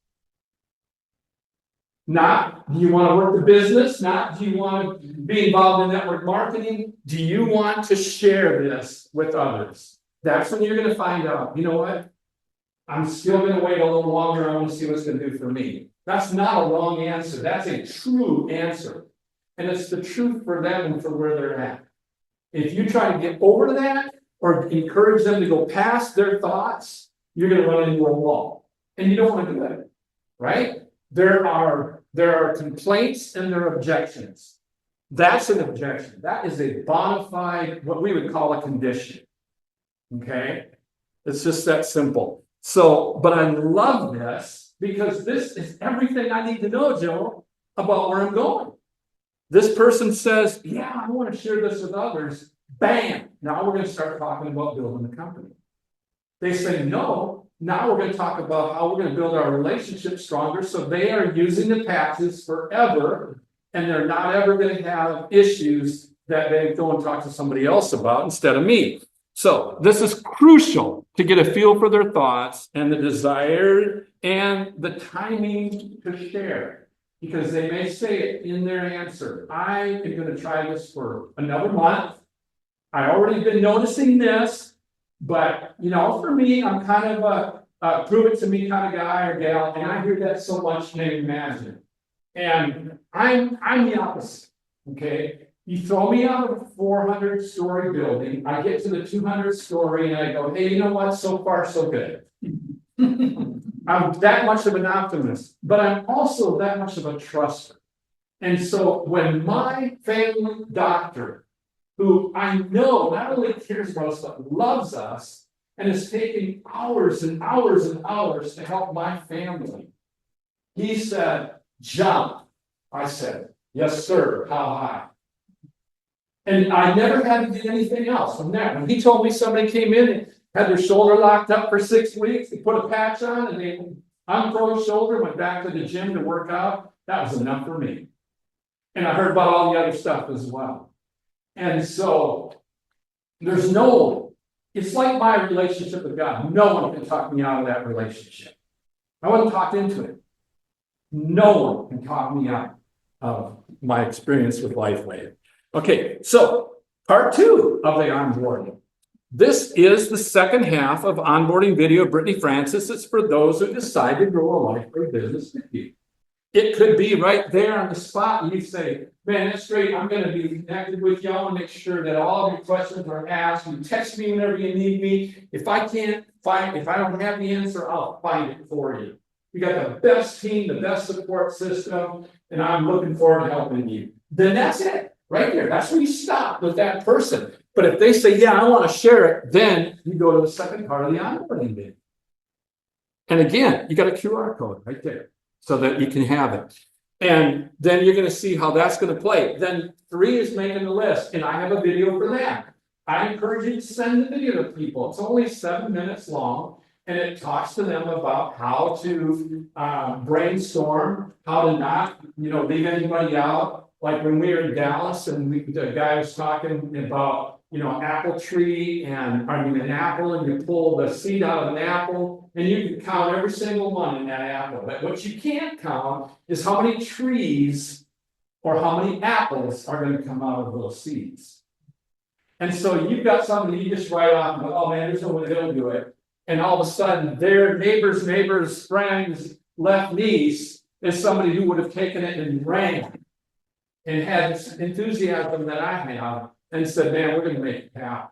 S2: Not, do you want to work the business? Not, do you want to be involved in network marketing? Do you want to share this with others? That's when you're going to find out, you know what? I'm still going to wait a little longer. I want to see what it's going to do for me. That's not a wrong answer. That's a true answer. And it's the truth for them and for where they're at. If you try to get over that or encourage them to go past their thoughts, you're going to run into a wall. And you don't want to do that, right? There are complaints and there are objections. That's an objection. That is a bona fide, what we would call a condition. Okay? It's just that simple. So, but I love this because this is everything I need to know, Joe, about where I'm going. This person says, yeah, I want to share this with others. Bam! Now we're going to start talking about building the company. They say no. Now we're going to talk about how we're going to build our relationship stronger so they are using the patches forever and they're not ever going to have issues that they go and talk to somebody else about instead of me. So this is crucial to get a feel for their thoughts and the desire and the timing to share. Because they may say it in their answer. I am going to try this for another month. I already been noticing this, but for me, I'm kind of a prove it to me kind of guy or gal, and I hear that so much, you can't imagine. And I'm the opposite. Okay, you throw me out of a 400-story building, I get to the 200th story, and I go, hey, you know what? So far, so good. I'm that much of an optimist, but I'm also that much of a truster. And so when my family doctor, who I know not only cares about us, but loves us, and is taking hours and hours and hours to help my family, he said, "Jump." I said, "Yes, sir, how high?" And I never had to do anything else from that. When he told me somebody came in and had their shoulder locked up for 6 weeks, they put a patch on and they unfroze his shoulder, went back to the gym to work out, that was enough for me. And I heard about all the other stuff as well. And so it's like my relationship with God. No one can talk me out of that relationship. I wasn't talked into it. No one can talk me out of my experience with LifeWave. Okay, so part 2 of the onboarding. This is the second half of onboarding video of Brittany Francis. It's for those who decide to grow a LifeWave business with you. It could be right there on the spot. You say, "Man, that's great. I'm going to be connected with y'all and make sure that all of your questions are asked. You text me whenever you need me. If I don't have the answer, I'll find it for you. We got the best team, the best support system, and I'm looking forward to helping you." Then that's it, right there. That's where you stop with that person. But if they say, "Yeah, I want to share it," then you go to the second part of the onboarding video. And again, you got a QR code right there, so that you can have it. And then you're going to see how that's going to play. Then 3 is making the list, and I have a video for that. I encourage you to send the video to people. It's only 7 minutes long, and it talks to them about how to brainstorm, how to not, leave anybody out. Like when we were in Dallas, and the guy was talking about, apple tree, and an apple, and you pull the seed out of an apple, and you can count every single one in that apple. But what you can't count is how many trees or how many apples are going to come out of those seeds. And so you've got somebody you just write off and go, "Oh man, there's no way they'll do it." And all of a sudden, their neighbor's friend's left niece is somebody who would have taken it and ran and had enthusiasm that I have, and said, "Man, we're going to make it happen."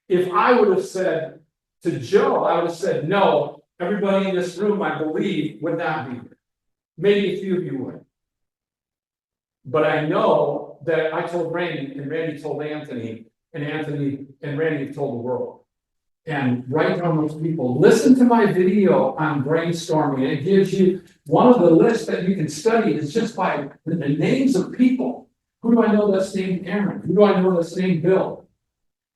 S2: If I would have said to Joe, I would have said, "No, everybody in this room, I believe, would not be here. Maybe a few of you would." But I know that I told Randy, and Randy told Anthony, and Randy told the world. And write down those people. Listen to my video on brainstorming. It gives you one of the lists that you can study is just by the names of people. Who do I know that's named Aaron? Who do I know that's named Bill?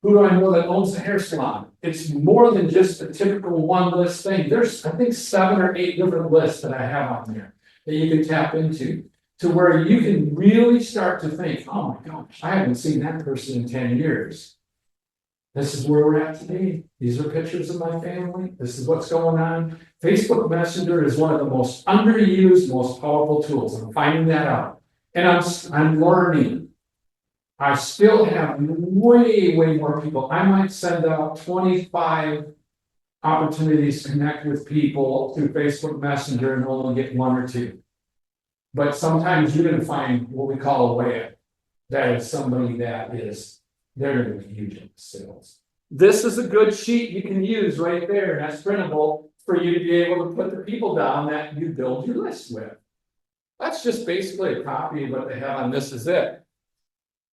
S2: Who do I know that owns the hair salon? It's more than just a typical one list thing. There's, I think, 7 or 8 different lists that I have on there that you can tap into, to where you can really start to think, "Oh my gosh, I haven't seen that person in 10 years. This is where we're at today. These are pictures of my family. This is what's going on." Facebook Messenger is one of the most underused, most powerful tools. I'm finding that out. And I'm learning. I still have way more people. I might send out 25 opportunities to connect with people through Facebook Messenger and only get 1 or 2. But sometimes you're going to find what we call a whale. That is somebody that is, they're going to be huge in sales. This is a good sheet you can use right there. That's printable for you to be able to put the people down that you build your list with. That's just basically a copy of what they have on This Is It.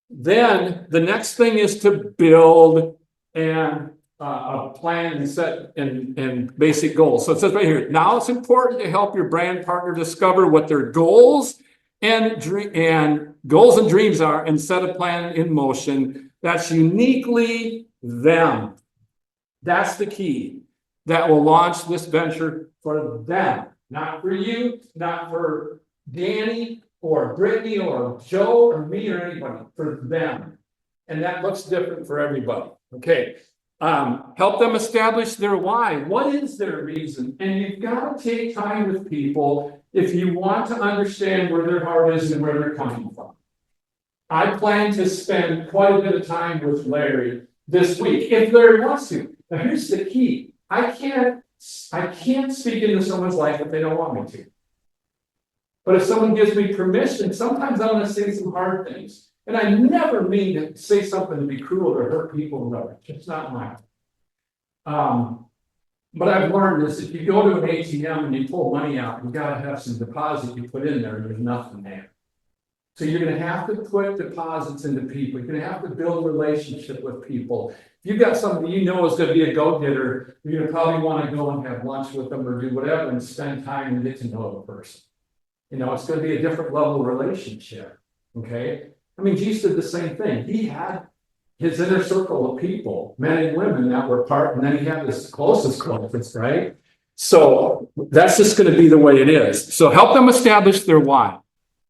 S2: Then the next thing is to build a plan and set and basic goals. So it says right here, now it's important to help your brand partner discover what their goals and dreams are, and set a plan in motion that's uniquely them. That's the key. That will launch this venture for them, not for you, not for Danny or Brittany or Joe or me or anybody, for them. And that looks different for everybody. Okay. Help them establish their why. What is their reason? And you've got to take time with people if you want to understand where their heart is and where they're coming from. I plan to spend quite a bit of time with Larry this week, if Larry wants to. Now here's the key. I can't speak into someone's life if they don't want me to. But if someone gives me permission, sometimes I'm going to say some hard things. And I never mean to say something to be cruel or hurt people. No, it's not mine. But I've learned this: if you go to an ATM and you pull money out, you got to have some deposit you put in there, and there's nothing there. So you're gonna have to put deposits into people, you're gonna have to build a relationship with people. If you've got somebody you know is gonna be a go-getter, you're gonna probably wanna go and have lunch with them or do whatever and spend time and get to know the person. You know, it's gonna be a different level of relationship, okay? I mean, Jesus did the same thing, he had his inner circle of people, men and women that were part, and then he had his closest right? So that's just gonna be the way it is. So help them establish their why.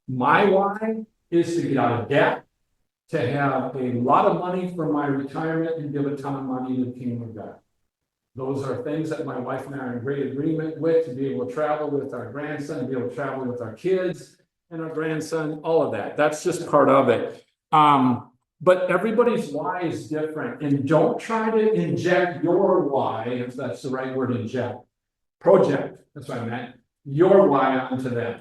S2: My why is to get out of debt, to have a lot of money for my retirement and give a ton of money to the kingdom of God. Those are things that my wife and I are in great agreement with, to be able to travel with our grandson, to be able to travel with our kids and our grandson, all of that. That's just part of it. But everybody's why is different, and don't try to inject your why, if that's the right word, inject. Project, that's what I meant, your why onto them,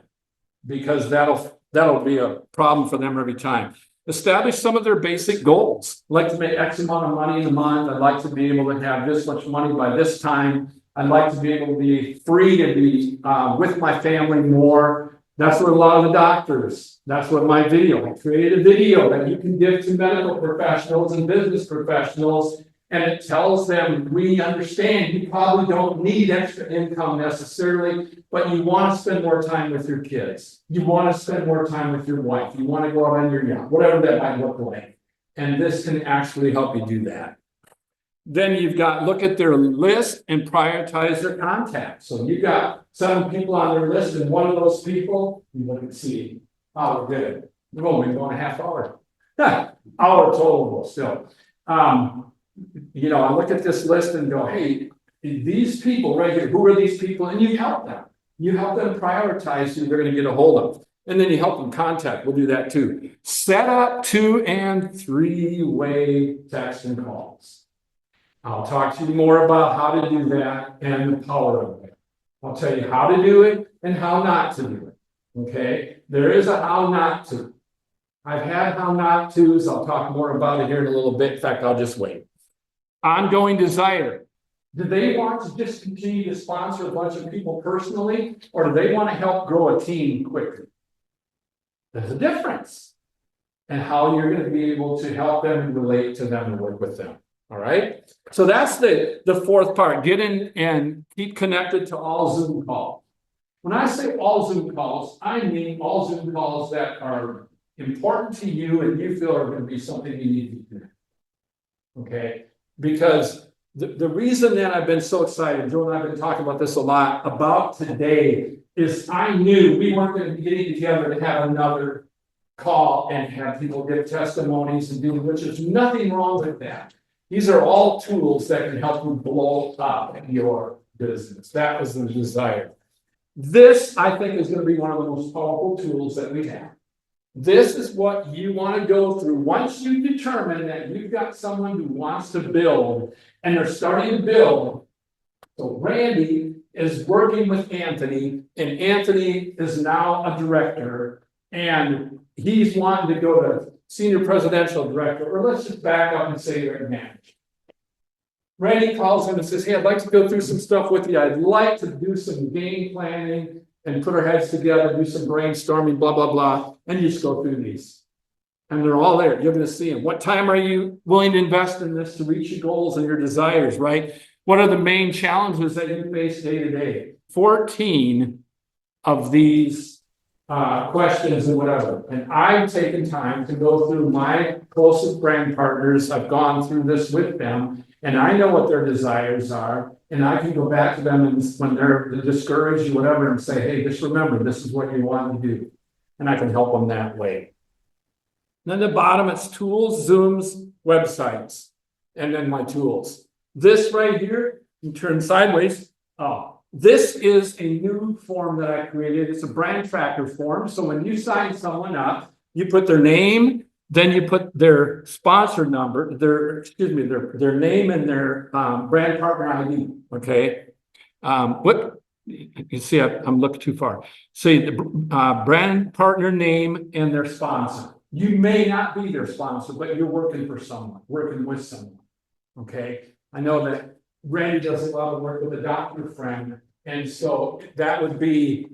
S2: because that'll be a problem for them every time. Establish some of their basic goals. I'd like to make X amount of money in a month. I'd like to be able to have this much money by this time. I'd like to be able to be free to be with my family more. That's what a lot of the doctors, that's what my video, I created a video that you can give to medical professionals and business professionals. And it tells them, we understand you probably don't need extra income necessarily, but you want to spend more time with your kids. You want to spend more time with your wife. You want to go out on your yacht, whatever that might look like. And this can actually help you do that. Then you've got, look at their list and prioritize their contacts. So you've got 7 people on their list, and one of those people, you look and see, oh, we're good. We've only been going a half hour. Hour total still. You know, I look at this list and go, hey, these people right here, who are these people? And you help them. You help them prioritize who they're going to get a hold of. And then you help them contact. We'll do that too. Set up 2- and 3-way text and calls. I'll talk to you more about how to do that and the power of it. I'll tell you how to do it and how not to do it. Okay? There is a how not to. I've had how not to's. I'll talk more about it here in a little bit. In fact, I'll just wait. Ongoing desire. Do they want to just continue to sponsor a bunch of people personally, or do they want to help grow a team quickly? There's a difference. And how you're going to be able to help them and relate to them and work with them. All right. So that's the fourth part. Get in and keep connected to all Zoom calls. When I say all Zoom calls, I mean all Zoom calls that are important to you and you feel are going to be something you need to do. Okay. Because the reason that I've been so excited, Joe and I've been talking about this a lot about today, is I knew we weren't going to be getting together to have another call and have people give testimonies and do, which is nothing wrong with that. These are all tools that can help you blow up your business. That was the desire. This, I think, is going to be one of the most powerful tools that we have. This is what you want to go through. Once you determine that you've got someone who wants to build and they're starting to build. So Randy is working with Anthony, and Anthony is now a director, and he's wanting to go to senior presidential director, or let's just back up and say you're a manager. Randy calls him and says, hey, I'd like to go through some stuff with you. I'd like to do some game planning and put our heads together, do some brainstorming, blah, blah, blah. And you just go through these. And they're all there. You're going to see them. What time are you willing to invest in this to reach your goals and your desires, right? What are the main challenges that you face day to day? 14 of these questions and whatever. And I've taken time to go through my closest brand partners. I've gone through this with them, and I know what their desires are. And I can go back to them and when they're discouraged or whatever and say, hey, just remember, this is what you want to do. And I can help them that way. And then the bottom, it's tools, Zooms, websites, and then my tools. This right here, you turn sideways. Oh. This is a new form that I created. It's a brand tracker form. So when you sign someone up, you put their name, then you put their sponsor number, their name and their brand partner ID. Okay. You see, I'm looking too far. See the brand partner name and their sponsor. You may not be their sponsor, but you're working for someone, working with someone. Okay. I know that Randy does a lot of work with a doctor friend. And so that would be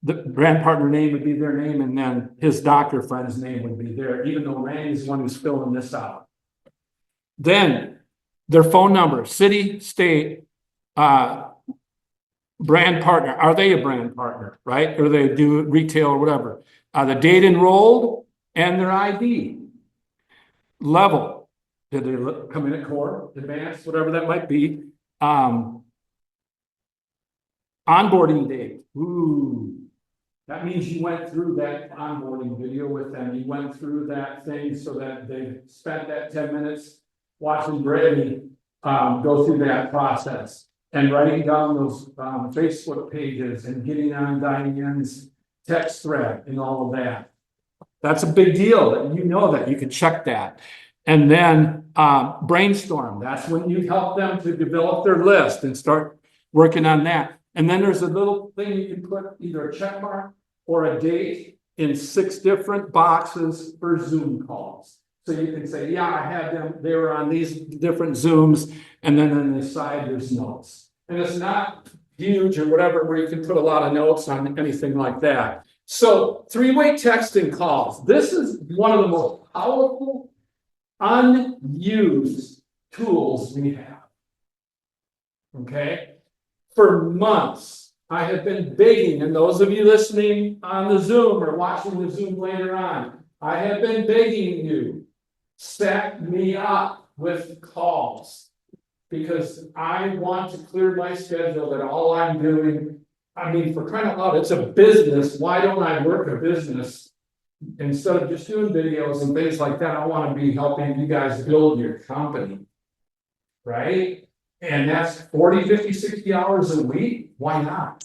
S2: the brand partner name would be their name, and then his doctor friend's name would be there, even though Randy's the one who's filling this out. Then their phone number, city, state, brand partner. Are they a brand partner, right? Or they do retail or whatever. The date enrolled and their ID. Level. Did they come in at core, advanced, whatever that might be? Onboarding date. Ooh. That means you went through that onboarding video with them. You went through that thing so that they spent that 10 minutes watching Brady go through that process and writing down those Facebook pages and getting on Diane's text thread and all of that. That's a big deal, and you know that. You can check that. And then brainstorm. That's when you help them to develop their list and start working on that. And then there's a little thing you can put either a check mark or a date in 6 different boxes for Zoom calls. So you can say, yeah, I had them, they were on these different Zooms, and then on the side there's notes. And it's not huge or whatever, where you can put a lot of notes on anything like that. So 3-way texting calls. This is one of the most powerful, unused tools we have. Okay? For months, I have been begging, and those of you listening on the Zoom or watching the Zoom later on, I have been begging you, set me up with calls, because I want to clear my schedule that all I'm doing, I mean, for crying out loud, it's a business. Why don't I work a business instead of just doing videos and things like that? I want to be helping you guys build your company, right? And that's 40, 50, 60 hours a week. Why not?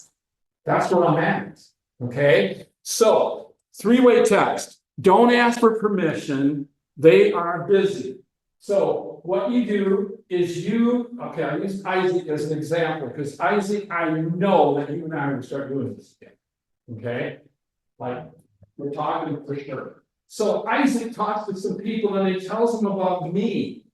S2: That's where I'm at. Okay. So 3-way text. Don't ask for permission. They are busy. So what you do is okay, I use Isaac as an example, because Isaac, I know that you and I will start doing this again. Okay. Like we're talking for sure. So Isaac talks to some people and he tells them about me.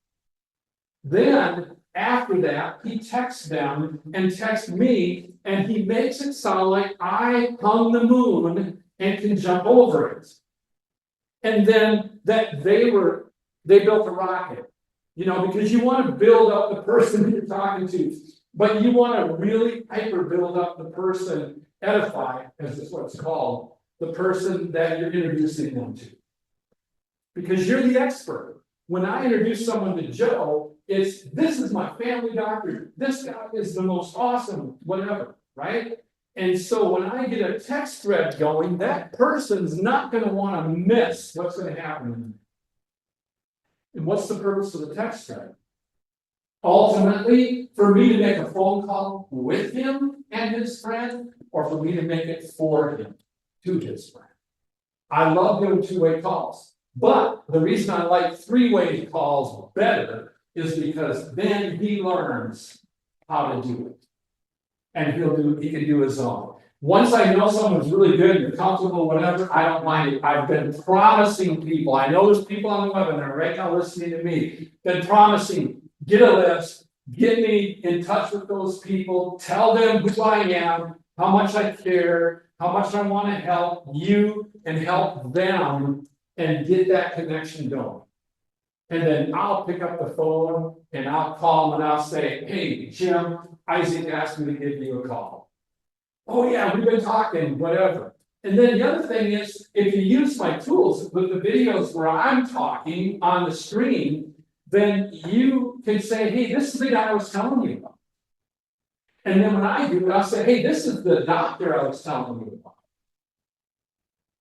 S2: Then after that, he texts them and texts me, and he makes it sound like I hung the moon and can jump over it. And then that they built a rocket, because you want to build up the person you're talking to, but you want to really hyper build up the person, edify, as is what it's called, the person that you're introducing them to. Because you're the expert. When I introduce someone to Joe, this is my family doctor. This guy is the most awesome, whatever, right? And so when I get a text thread going, that person's not going to want to miss what's going to happen. And what's the purpose of the text thread? Ultimately, for me to make a phone call with him and his friend, or for me to make it for him to his friend. I love doing 2-way calls. But the reason I like 3-way calls better is because then he learns how to do it. And he can do his own. Once I know someone's really good, you're comfortable, whatever, I don't mind it. I've been promising people, I know there's people on the webinar right now listening to me, been promising, get a list, get me in touch with those people, tell them who I am, how much I care, how much I want to help you and help them, and get that connection going. And then I'll pick up the phone and I'll call them and I'll say, hey, Jim, Isaac asked me to give you a call. Oh yeah, we've been talking, whatever. And then the other thing is, if you use my tools with the videos where I'm talking on the screen, then you can say, hey, this is the guy I was telling you about. And then when I do it, I'll say, hey, this is the doctor I was telling you about.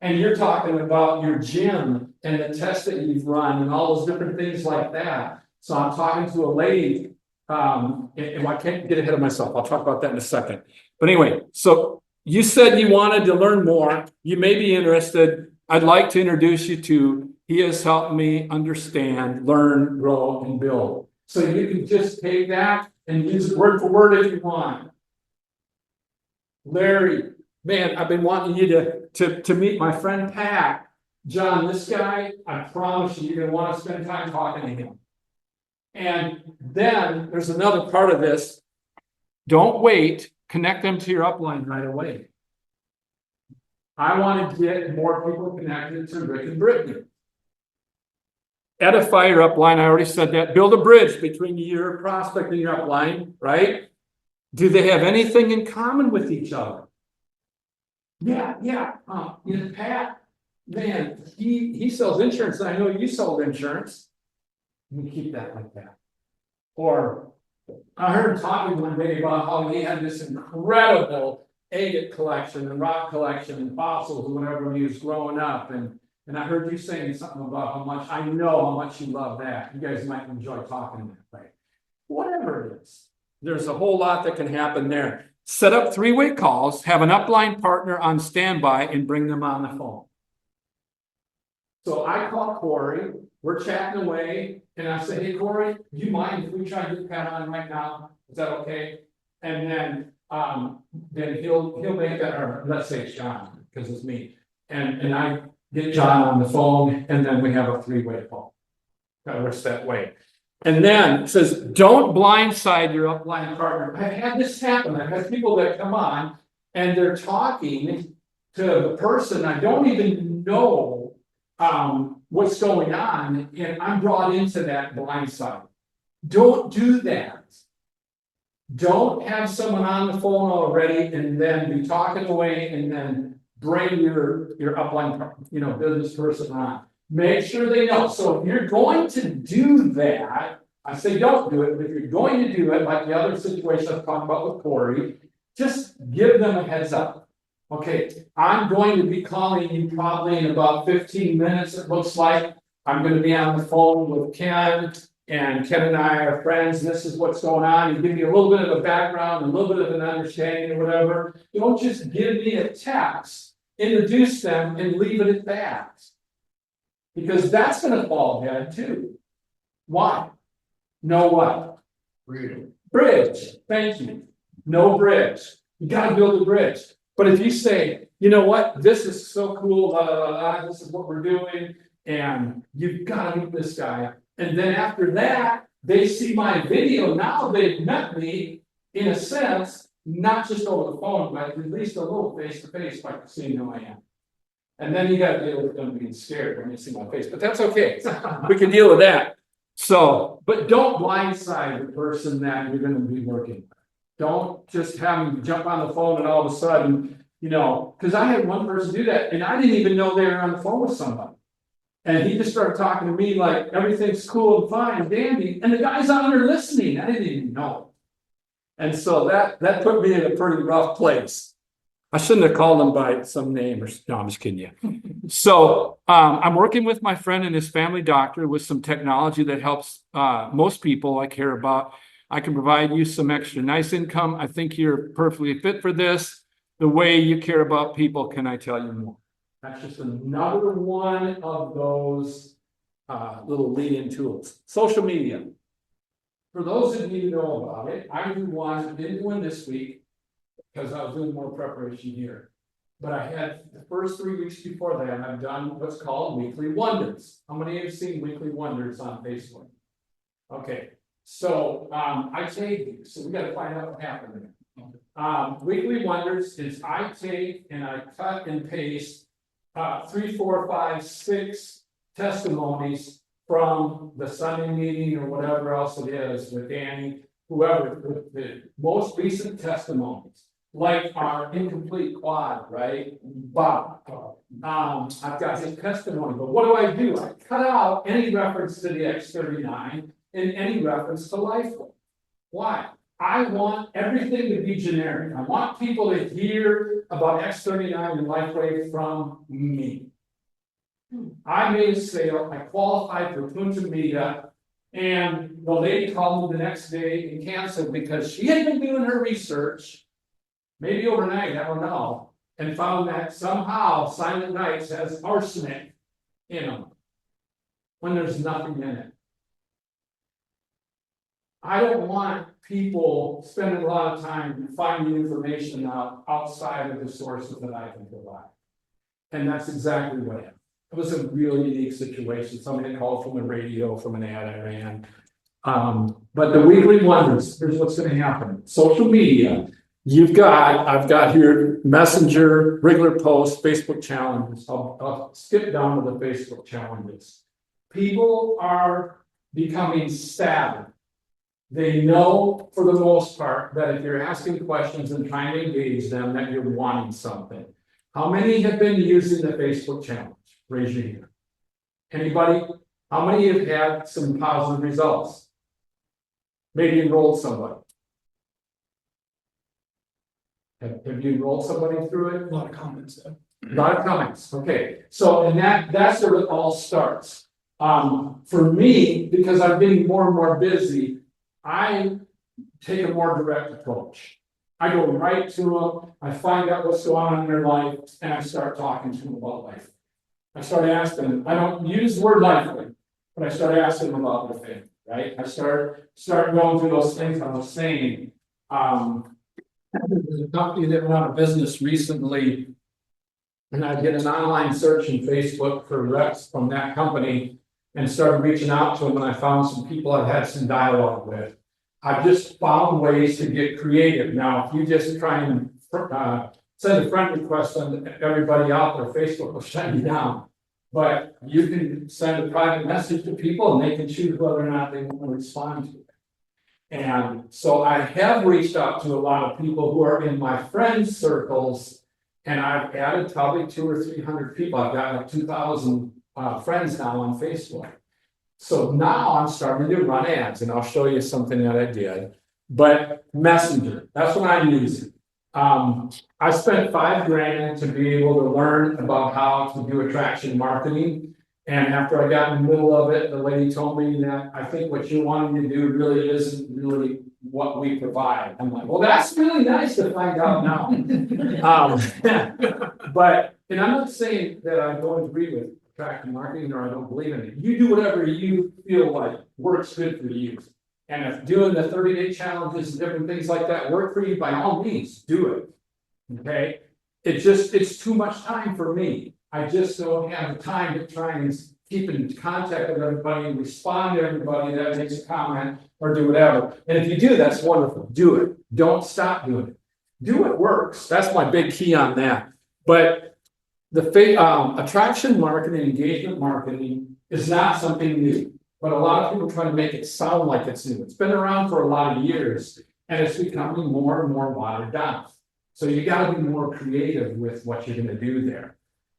S2: And you're talking about your gym and the tests that you've run and all those different things like that. So I'm talking to a lady, and I can't get ahead of myself. I'll talk about that in a second. But anyway, so you said you wanted to learn more. You may be interested. I'd like to introduce you to, he has helped me understand, learn, grow, and build. So you can just take that and use it word for word if you want. Larry, man, I've been wanting you to meet my friend Pat. John, this guy, I promise you, you're going to want to spend time talking to him. And then there's another part of this. Don't wait. Connect them to your upline right away. I want to get more people connected to Rick and Brittany. Edify your upline, I already said that. Build a bridge between your prospect and your upline, right? Do they have anything in common with each other? Yeah, you know, Pat, man, he sells insurance, and I know you sold insurance. We keep that like that. Or I heard him talking one day about how he had this incredible agate collection and rock collection and fossils and whatever when he was growing up, and I heard you saying something about how much, I know how much you love that. You guys might enjoy talking that way. Whatever it is, there's a whole lot that can happen there. Set up three-way calls, have an upline partner on standby, and bring them on the phone. So I call Corey, we're chatting away, and I say, hey, Corey, do you mind if we try to get Pat on right now? Is that okay? And then he'll make that, or let's say it's John, because it's me. And I get John on the phone, and then we have a three-way call. That works that way. And then it says, don't blindside your upline partner. I've had this happen. I've had people that come on and they're talking to the person. I don't even know what's going on, and I'm brought into that blindside. Don't do that. Don't have someone on the phone already and then be talking away and then bring your upline, business person on. Make sure they know. So if you're going to do that, I say don't do it, but if you're going to do it, like the other situation I've talked about with Corey, just give them a heads up. Okay, I'm going to be calling you probably in about 15 minutes, it looks like. I'm going to be on the phone with Ken, and Ken and I are friends. This is what's going on. You give me a little bit of a background, a little bit of an understanding or whatever. Don't just give me a text, introduce them and leave it at that. Because that's gonna fall dead too. Why? No what? Bridge, thank you. No bridge. You gotta build a bridge. But if you say, you know what, this is so cool, blah, blah, blah, this is what we're doing, and you've gotta meet this guy. And then after that, they see my video, now they've met me, in a sense, not just over the phone, but at least a little face to face, like seeing who I am. And then you gotta deal with them being scared when they see my face, but that's okay. We can deal with that. So, but don't blindside the person that you're gonna be working with. Don't just have them jump on the phone and all of a sudden, because I had one person do that and I didn't even know they were on the phone with somebody. And he just started talking to me like everything's cool and fine and dandy, and the guy's on there listening. I didn't even know. And so that put me in a pretty rough place. I shouldn't have called him by some name or, no, I'm just kidding you. So I'm working with my friend and his family doctor with some technology that helps most people I care about. I can provide you some extra nice income. I think you're perfectly fit for this. The way you care about people, can I tell you more? That's just another one of those little lead-in tools. Social media. For those of you who know about it, I do one, I didn't do one this week, because I was doing more preparation here. But I had the first 3 weeks before that, I've done what's called Weekly Wonders. How many have seen Weekly Wonders on Facebook? Okay, so I take these, so we gotta find out what happened there. Weekly Wonders is I take and I cut and paste 3, 4, 5, 6 testimonies from the Sunday meeting or whatever else it is with Danny, whoever, the most recent testimonies. Like our incomplete quad, right? Bob. I've got his testimony, but what do? I cut out any reference to the X39 and any reference to LifeWay. Why? I want everything to be generic. I want people to hear about X39 and LifeWay from me. I made a sale, I qualified for Punta Media, and the lady called me the next day and canceled because she had been doing her research. Maybe overnight, I don't know, and found that somehow Silent Nights has arsenic in them when there's nothing in it. I don't want people spending a lot of time finding information out outside of the sources that I can provide. And that's exactly what happened. It was a really unique situation. Somebody called from the radio from an ad I ran. But the Weekly Wonders, here's what's going to happen. Social media. I've got here Messenger, regular post, Facebook challenges. I'll skip down to the Facebook challenges. People are becoming savvy. They know for the most part that if you're asking questions and trying to engage them, that you're wanting something. How many have been using the Facebook challenge? Raise your hand. Anybody? How many have had some positive results? Maybe enrolled somebody. Have you enrolled somebody through it?
S3: A lot of comments.
S2: A lot of comments, okay, so and that's where it all starts. For me, because I'm getting more and more busy, I take a more direct approach. I go right to them, I find out what's going on in their life, and I start talking to them about life. I start asking them, I don't use the word life, but I start asking them about their family, right? I start going through those things I was saying. There's a company that went out of business recently. And I did an online search in Facebook for reps from that company and started reaching out to them, and I found some people I've had some dialogue with. I've just found ways to get creative. Now, if you just try and send a friend request on everybody out there, Facebook will shut you down. But you can send a private message to people and they can choose whether or not they want to respond to it. And so I have reached out to a lot of people who are in my friends circles, and I've added probably 200 or 300 people. I've got like 2,000 friends now on Facebook. So now I'm starting to run ads, and I'll show you something that I did. But Messenger, that's what I'm using. I spent $5,000 to be able to learn about how to do attraction marketing. And after I got in the middle of it, the lady told me that I think what you're wanting to do really isn't really what we provide. I'm like, well, that's really nice to find out now. But, and I'm not saying that I don't agree with attraction marketing or I don't believe in it. You do whatever you feel like works good for you. And if doing the 30-day challenges and different things like that work for you, by all means, do it. Okay? It's too much time for me. I just don't have the time to try and keep in contact with everybody and respond to everybody that makes a comment or do whatever. And if you do, that's wonderful. Do it. Don't stop doing it. Do what works. That's my big key on that. But the attraction marketing, engagement marketing is not something new. But a lot of people try to make it sound like it's new. It's been around for a lot of years, and it's becoming more and more watered down. So you got to be more creative with what you're going to do there.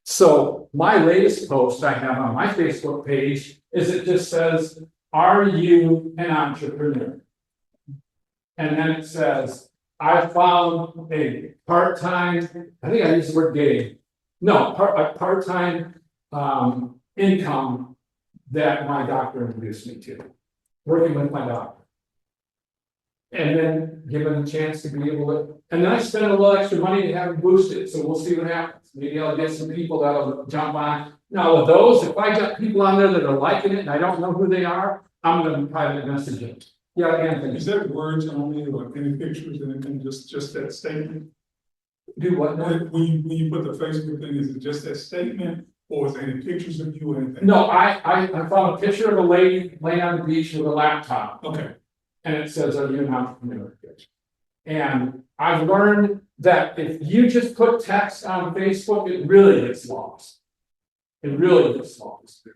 S2: So my latest post I have on my Facebook page is it just says, "Are you an entrepreneur?" And then it says, "I found a part-time," I think I used the word gig. No, a part-time income that my doctor introduced me to, working with my doctor. And then given a chance to be able to, and then I spend a little extra money to have it boosted, so we'll see what happens. Maybe I'll get some people that'll jump on. Now with those, if I got people on there that are liking it and I don't know who they are, I'm gonna private message them. Yeah, Anthony.
S3: Is there words only, or any pictures, anything, just that statement?
S2: Do what now?
S3: When you put the Facebook thing, is it just that statement, or is there any pictures of you or anything?
S2: No, I found a picture of a lady laying on the beach with a laptop.
S3: Okay.
S2: And it says, "Are you an entrepreneur?" And I've learned that if you just put text on Facebook, it really gets lost. It really gets lost.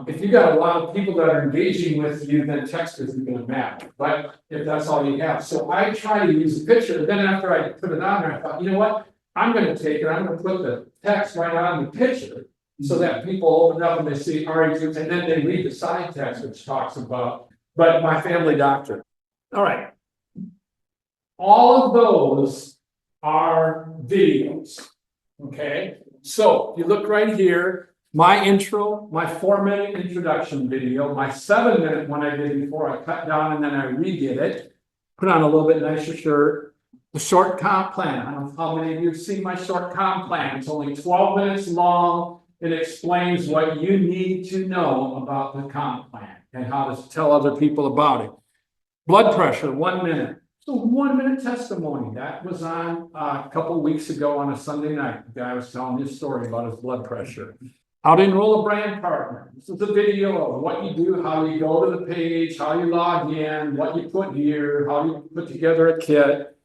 S2: If you got a lot of people that are engaging with you, then text isn't gonna matter, but if that's all you have. So I try to use a picture, but then after I put it on there, I thought, you know what? I'm gonna take it, I'm gonna put the text right on the picture, so that people open up and they see, "Are you," and then they read the side text, which talks about, but my family doctor. All right. All of those are videos. Okay, so you look right here, my intro, my 4-minute introduction video, my 7-minute one I did before I cut down and then I redid it, put on a little bit nicer shirt. The short comp plan. I don't know how many of you have seen my short comp plan. It's only 12 minutes long. It explains what you need to know about the comp plan and how to tell other people about it. Blood pressure, 1 minute. So 1-minute testimony. That was on a couple of weeks ago on a Sunday night. The guy was telling his story about his blood pressure. How to enroll a brand partner. This is a video of what you do, how you go to the page, how you log in, what you put here, how you put together a kit.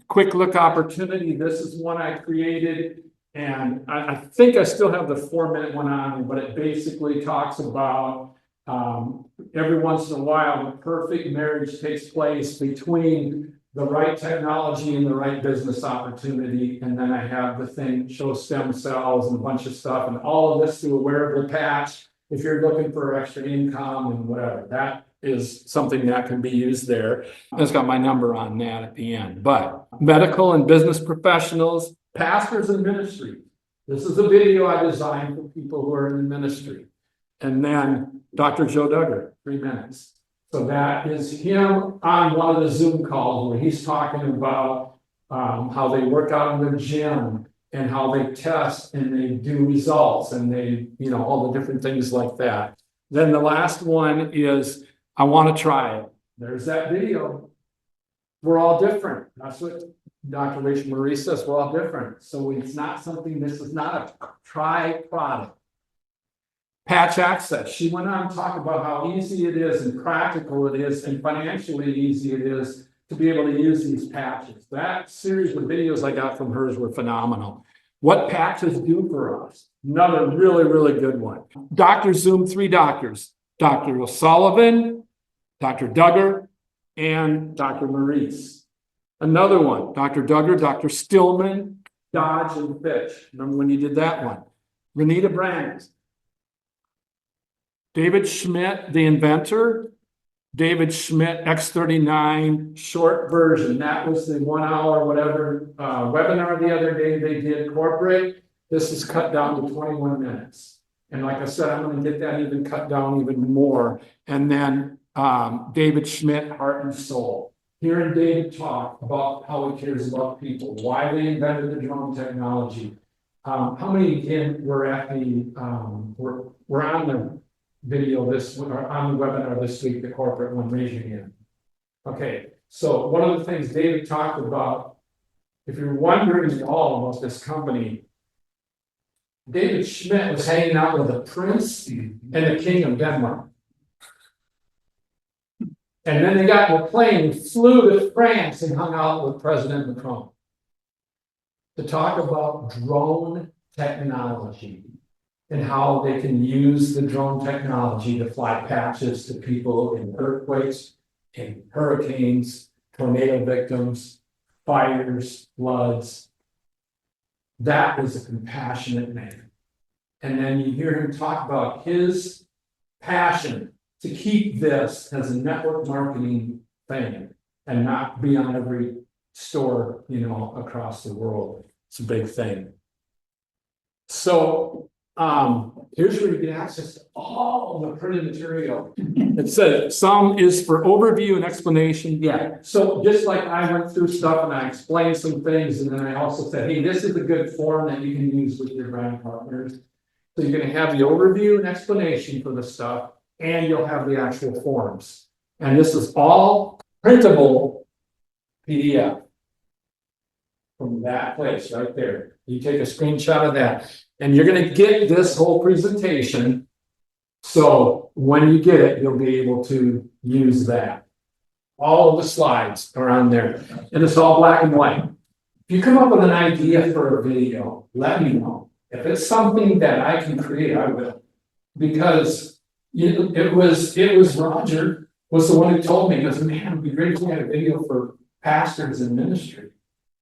S2: Quick look opportunity, this is one I created. And I think I still have the 4-minute one on, but it basically talks about, every once in a while, the perfect marriage takes place between the right technology and the right business opportunity. And then I have the thing, show stem cells and a bunch of stuff, and all of this through a wearable patch. If you're looking for extra income and whatever, that is something that can be used there. It's got my number on that at the end, but medical and business professionals, pastors and ministry. This is a video I designed for people who are in the ministry. And then Dr. Joe Duggar, 3 minutes. So that is him on one of the Zoom calls where he's talking about how they work out in the gym and how they test and they do results and they, all the different things like that. Then the last one is, I want to try it. There's that video. We're all different. That's what Dr. Rachel Marie says, we're all different. So it's not something, this is not a try product. Patch access. She went on to talk about how easy it is and practical it is and financially easy it is to be able to use these patches. That series of videos I got from hers were phenomenal. What patches do for us? Another really, really good one. Dr. Zoom, 3 doctors. Dr. O'Sullivan, Dr. Duggar, and Dr. Maurice. Another one, Dr. Duggar, Dr. Stillman, Dodge, and Fitch. Remember when you did that one? Renita Brands. David Schmidt, the inventor. David Schmidt, X39, short version. That was the 1 hour, whatever, webinar the other day they did corporate. This is cut down to 21 minutes. And like I said, I'm going to get that even cut down even more. And then David Schmidt, Heart and Soul. Hearing David talk about how he cares about people, why they invented the drone technology. How many again were at the we're on the video or on the webinar this week, the corporate one, raise your hand. Okay, so one of the things David talked about, if you're wondering at all about this company, David Schmidt was hanging out with the prince and the king of Denmark. And then they got in a plane, flew to France and hung out with President Macron to talk about drone technology and how they can use the drone technology to fly patches to people in earthquakes, in hurricanes, tornado victims, fires, floods. That was a compassionate man. And then you hear him talk about his passion to keep this as a network marketing thing and not be on every store, across the world. It's a big thing. So here's where you get access to all of the printed material. It says some is for overview and explanation. Yeah. So just like I went through stuff and I explained some things, and then I also said, hey, this is a good form that you can use with your brand partners. So you're going to have the overview and explanation for the stuff, and you'll have the actual forms. And this is all printable PDF from that place right there. You take a screenshot of that, and you're going to get this whole presentation. So when you get it, you'll be able to use that. All of the slides are on there, and it's all black and white. If you come up with an idea for a video, let me know. If it's something that I can create, I will. Because it was Roger was the one who told me, he goes, man, it'd be great if we had a video for pastors in ministry.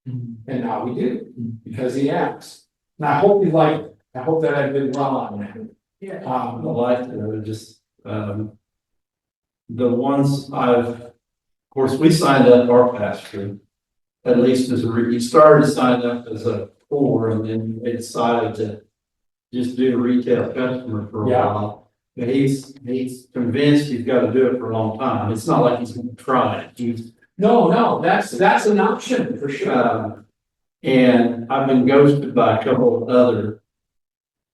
S2: And now we do, because he asked. And I hope you like it. I hope that I did well on that.
S7: Yeah. I liked it. It was just, the ones of course, we signed up our pastor, at least you started to sign up as a core, and then they decided to just do a retail customer for a while. But he's convinced he's got to do it for a long time. It's not like he's going to try it.
S2: No, that's an option for sure.
S7: And I've been ghosted by a couple of other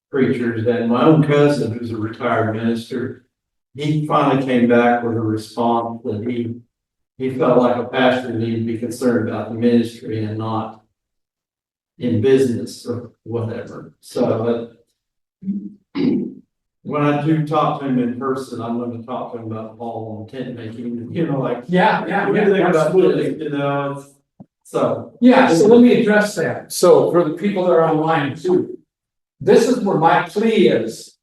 S7: preachers, and my own cousin, who's a retired minister, he finally came back with a response that he felt like a pastor needed to be concerned about the ministry and not in business or whatever. So when I do talk to him in person, I'm going to talk to him about Paul and tent making,
S2: Yeah,
S7: everything about
S2: absolutely.
S7: this, So,
S2: Yeah, so let me address that. So for the people that are online too. This is where my plea is.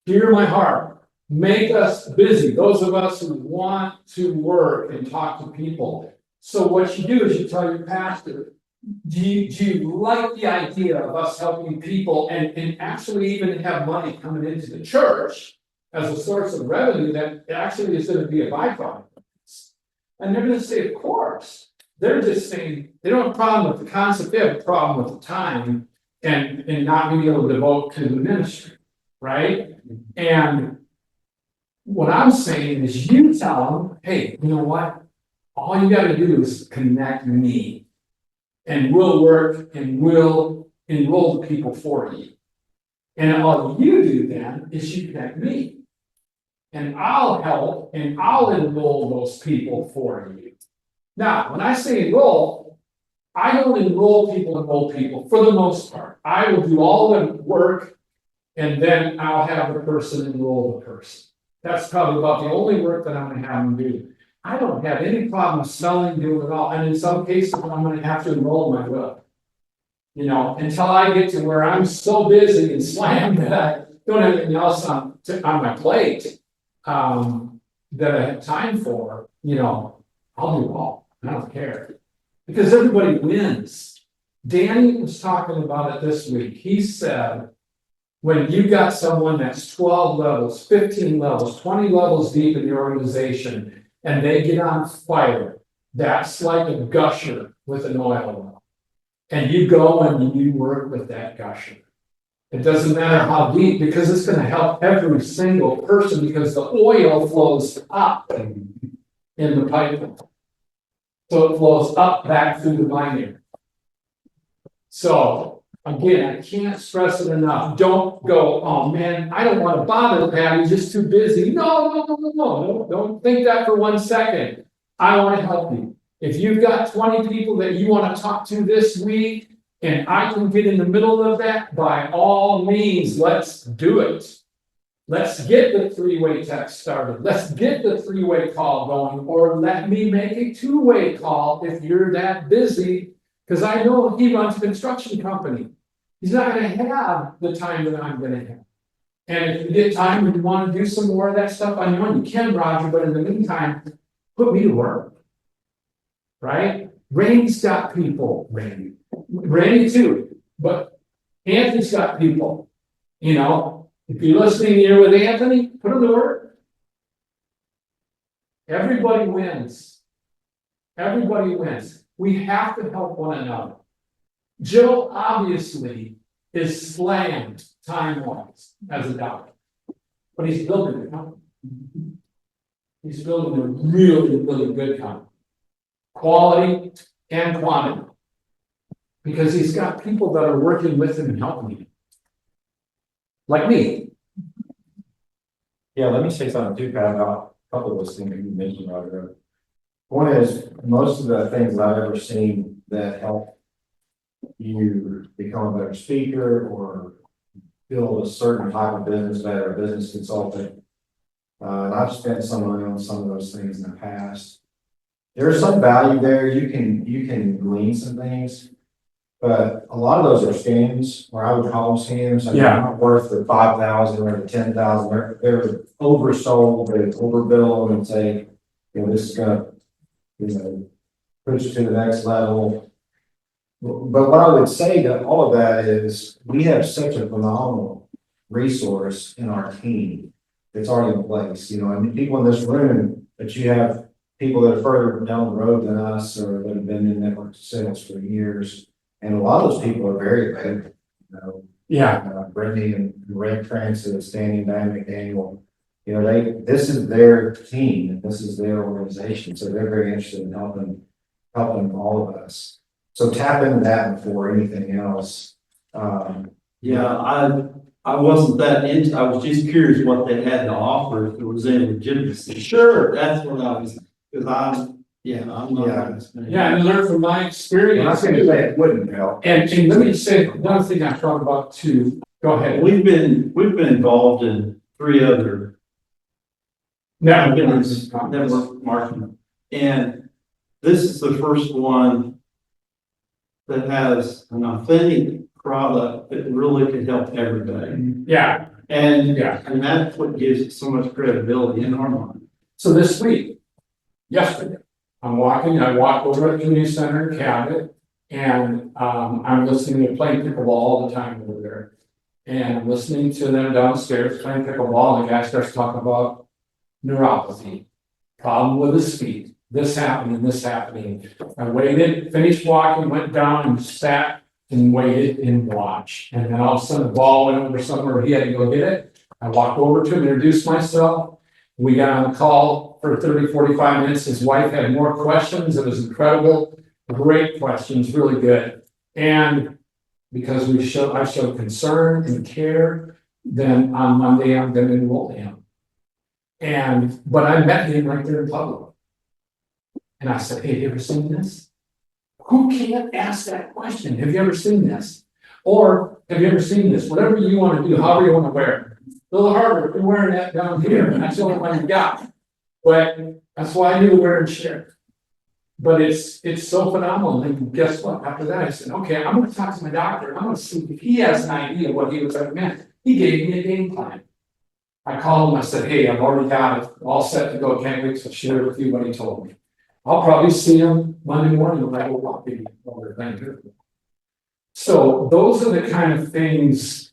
S2: Hear my heart. Make us busy, those of us who want to work and talk to people. So what you do is you tell your pastor, do you like the idea of us helping people and actually even have money coming into the church as a source of revenue that actually is gonna be a byproduct? And they're gonna say, of course. They're just saying, they don't have a problem with the concept, they have a problem with the time and not being able to devote to the ministry, right? And what I'm saying is you tell them, hey, you know what? All you gotta do is connect me. And we'll work and we'll enroll the people for you. And all you do then is you connect me. And I'll help and I'll enroll those people for you. Now, when I say enroll, I don't enroll people for the most part. I will do all the work and then I'll have the person enroll the person. That's probably about the only work that I'm gonna have them do. I don't have any problem selling, doing it all, and in some cases, I'm gonna have to enroll my will. You know, until I get to where I'm so busy and slammed that I don't have anything else on my plate. That I have time for, you know, I'll do it all, I don't care. Because everybody wins. Danny was talking about it this week, he said. When you got someone that's 12 levels, 15 levels, 20 levels deep in the organization, and they get on fire, that's like a gusher with an oil well. And you go and you work with that gusher. It doesn't matter how deep, because it's gonna help every single person, because the oil flows up in the pipeline. So it flows up back through the binary. So, again, I can't stress it enough. Don't go, oh man, I don't want to bother Pat, he's just too busy. No, don't think that for 1 second. I want to help you. If you've got 20 people that you want to talk to this week, and I can get in the middle of that, by all means, let's do it. Let's get the three-way text started. Let's get the three-way call going, or let me make a two-way call if you're that busy. Because I know he runs a construction company. He's not gonna have the time that I'm gonna have. And if you get time and you wanna do some more of that stuff on your own, you can, Roger, but in the meantime, put me to work. Right? Randy's got people, Randy too, but Anthony's got people. You know, if you're listening here with Anthony, put him to work. Everybody wins. Everybody wins. We have to help one another. Joe obviously is slammed time-wise as a doctor, but he's building a company. He's building a really, really good company. Quality and quantity. Because he's got people that are working with him and helping him. Like me.
S1: Yeah, let me say something too, Pat, about a couple of those things that you mentioned, Roger. One is, most of the things I've ever seen that help you become a better speaker or build a certain type of business, better business consultant. And I've spent some money on some of those things in the past. There's some value there, you can glean some things. But a lot of those are scams, or I would call them scams. I mean, they're not worth the 5,000 or the 10,000. They're oversold, they overbill them and say, you know, this is gonna, you know, push you to the next level. But what I would say to all of that is, we have such a phenomenal resource in our team that's already in place. You know, I mean, people in this room, but you have people that are further down the road than us, or that have been in network sales for years. And a lot of those people are very good, you know.
S2: Yeah.
S1: Brittany and Red Francis, Danny and McDaniel, you know, this is their team, and this is their organization, so they're very interested in helping all of us. So tap into that before anything else.
S7: yeah, I wasn't that into, I was just curious what they had to offer, if there was any legitimacy.
S1: Sure.
S7: That's what I was, because I'm not.
S2: Yeah, and learn from my
S1: I'm
S2: experience.
S1: not saying that it wouldn't help.
S2: And let me say, one thing I talked about too, go ahead.
S7: We've been involved in 3 other
S2: Now,
S7: network marketing. And this is the first one that has an authentic product that really could help everybody.
S2: Yeah,
S7: And,
S2: Yeah.
S7: and that's what gives it so much credibility in our mind.
S2: so this week, yesterday, I walked over to the community center in Cabot, and, I'm listening to playing pickleball all the time over there. And I'm listening to them downstairs playing pickleball, and the guy starts talking about neuropathy, problem with his feet, this happening. I waited, finished walking, went down and sat and waited and watched. And then all of a sudden the ball went over somewhere, he had to go get it. I walked over to him, introduced myself. We got on the call for 30, 45 minutes. His wife had more questions. It was incredible. Great questions, really good. And because I showed concern and care, then on Monday, I'm gonna enroll him. But I met him right there in public. And I said, hey, have you ever seen this? Who can't ask that question? Have you ever seen this? Or have you ever seen this? Whatever you want to do, however you want to wear it. A little harder, we're wearing that down here, and that's the only one you got. But that's why I knew wear and share. But it's so phenomenal. And guess what? After that, I said, okay, I'm gonna talk to my doctor. I'm gonna see if he has an idea what he would recommend. He gave me a game plan. I called him, I said, hey, I've already got it all set to go. Can't wait to share with you what he told me. I'll probably see him Monday morning when I go walking over there. So those are the kind of things,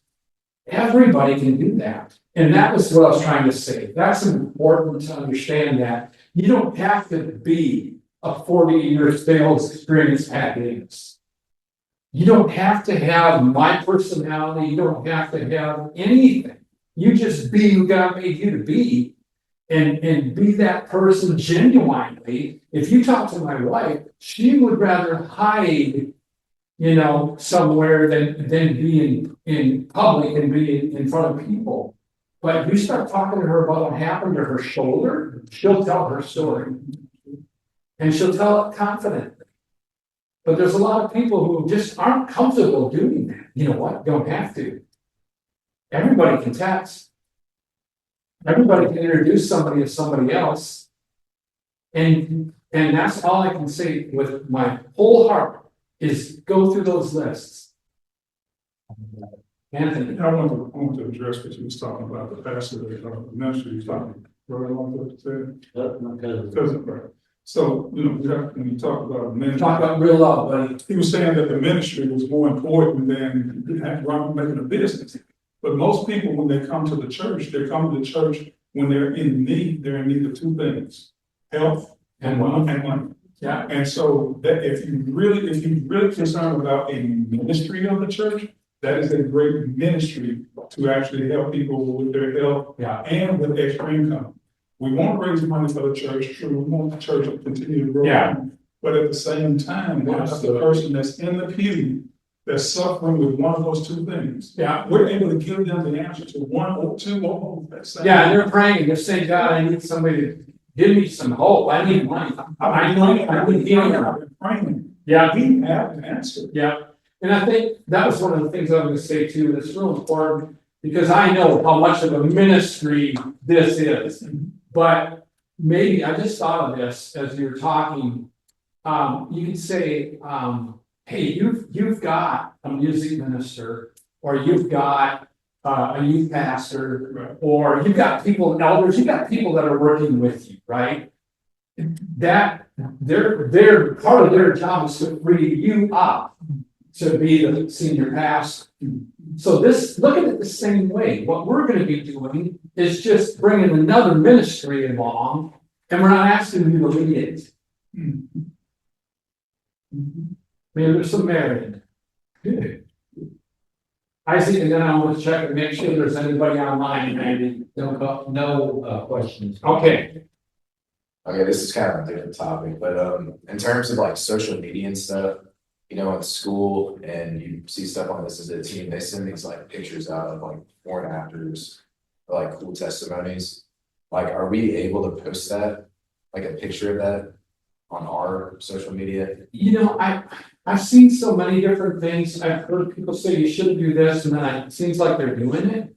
S2: everybody can do that. And that was what I was trying to say. That's important to understand that you don't have to be a 40-year sales experience at Davis. You don't have to have my personality. You don't have to have anything. You just be who God made you to be. And be that person genuinely. If you talk to my wife, she would rather hide, somewhere than be in public and be in front of people. But if you start talking to her about what happened to her shoulder, she'll tell her story. And she'll tell it confidently. But there's a lot of people who just aren't comfortable doing that. You know what? Don't have to. Everybody can text. Everybody can introduce somebody to somebody else. And that's all I can say with my whole heart is go through those lists. Anthony.
S3: I want to address what you was talking about, the pastor, the ministry, you was talking, right along what you said. Doesn't, right. So, when you talk about ministry.
S2: Talk about real love, buddy.
S3: He was saying that the ministry was more important than making a business. But most people, when they come to the church, they come to the church when they're in need. They're in need of two things: health
S2: And wealth.
S3: and money.
S2: Yeah.
S3: And so that if you're really concerned about a ministry of the church, that is a great ministry to actually help people with their health
S2: Yeah.
S3: and with extra income. We want to raise money for the church. True, we want the church to continue to grow.
S2: Yeah.
S3: But at the same time, what about the person that's in the pew that's suffering with one of those two things?
S2: Yeah.
S3: We're able to give them the answer to one or two or both. That same-
S2: Yeah, and they're praying, they're saying, God, I need somebody to give me some hope. I need money. I need healing.
S3: Praying.
S2: Yeah.
S3: We have an answer.
S2: Yeah, and I think that was one of the things I was gonna say too, that's real important, because I know how much of a ministry this is. But maybe, I just thought of this as you were talking, you could say, hey, you've got a music minister, or you've got a youth pastor,
S3: Right.
S2: or you've got people, elders, you've got people that are working with you, right? That, their part of their job is to free you up to be the senior pastor. So look at it the same way. What we're gonna be doing is just bringing another ministry along, and we're not asking you to lead it. Maybe there's some merit in it. Isaac, and then I want to check and make sure there's anybody online, maybe.
S5: No questions.
S2: Okay,
S4: Okay, this is kind of a different topic, but in terms of like social media and stuff, in school and you see stuff on This Is It team, they send these like pictures out of like before and afters, or, like cool testimonies. Like, are we able to post that, like a picture of that on our social media?
S2: I've seen so many different things. I've heard people say you shouldn't do this, and then it seems like they're doing it.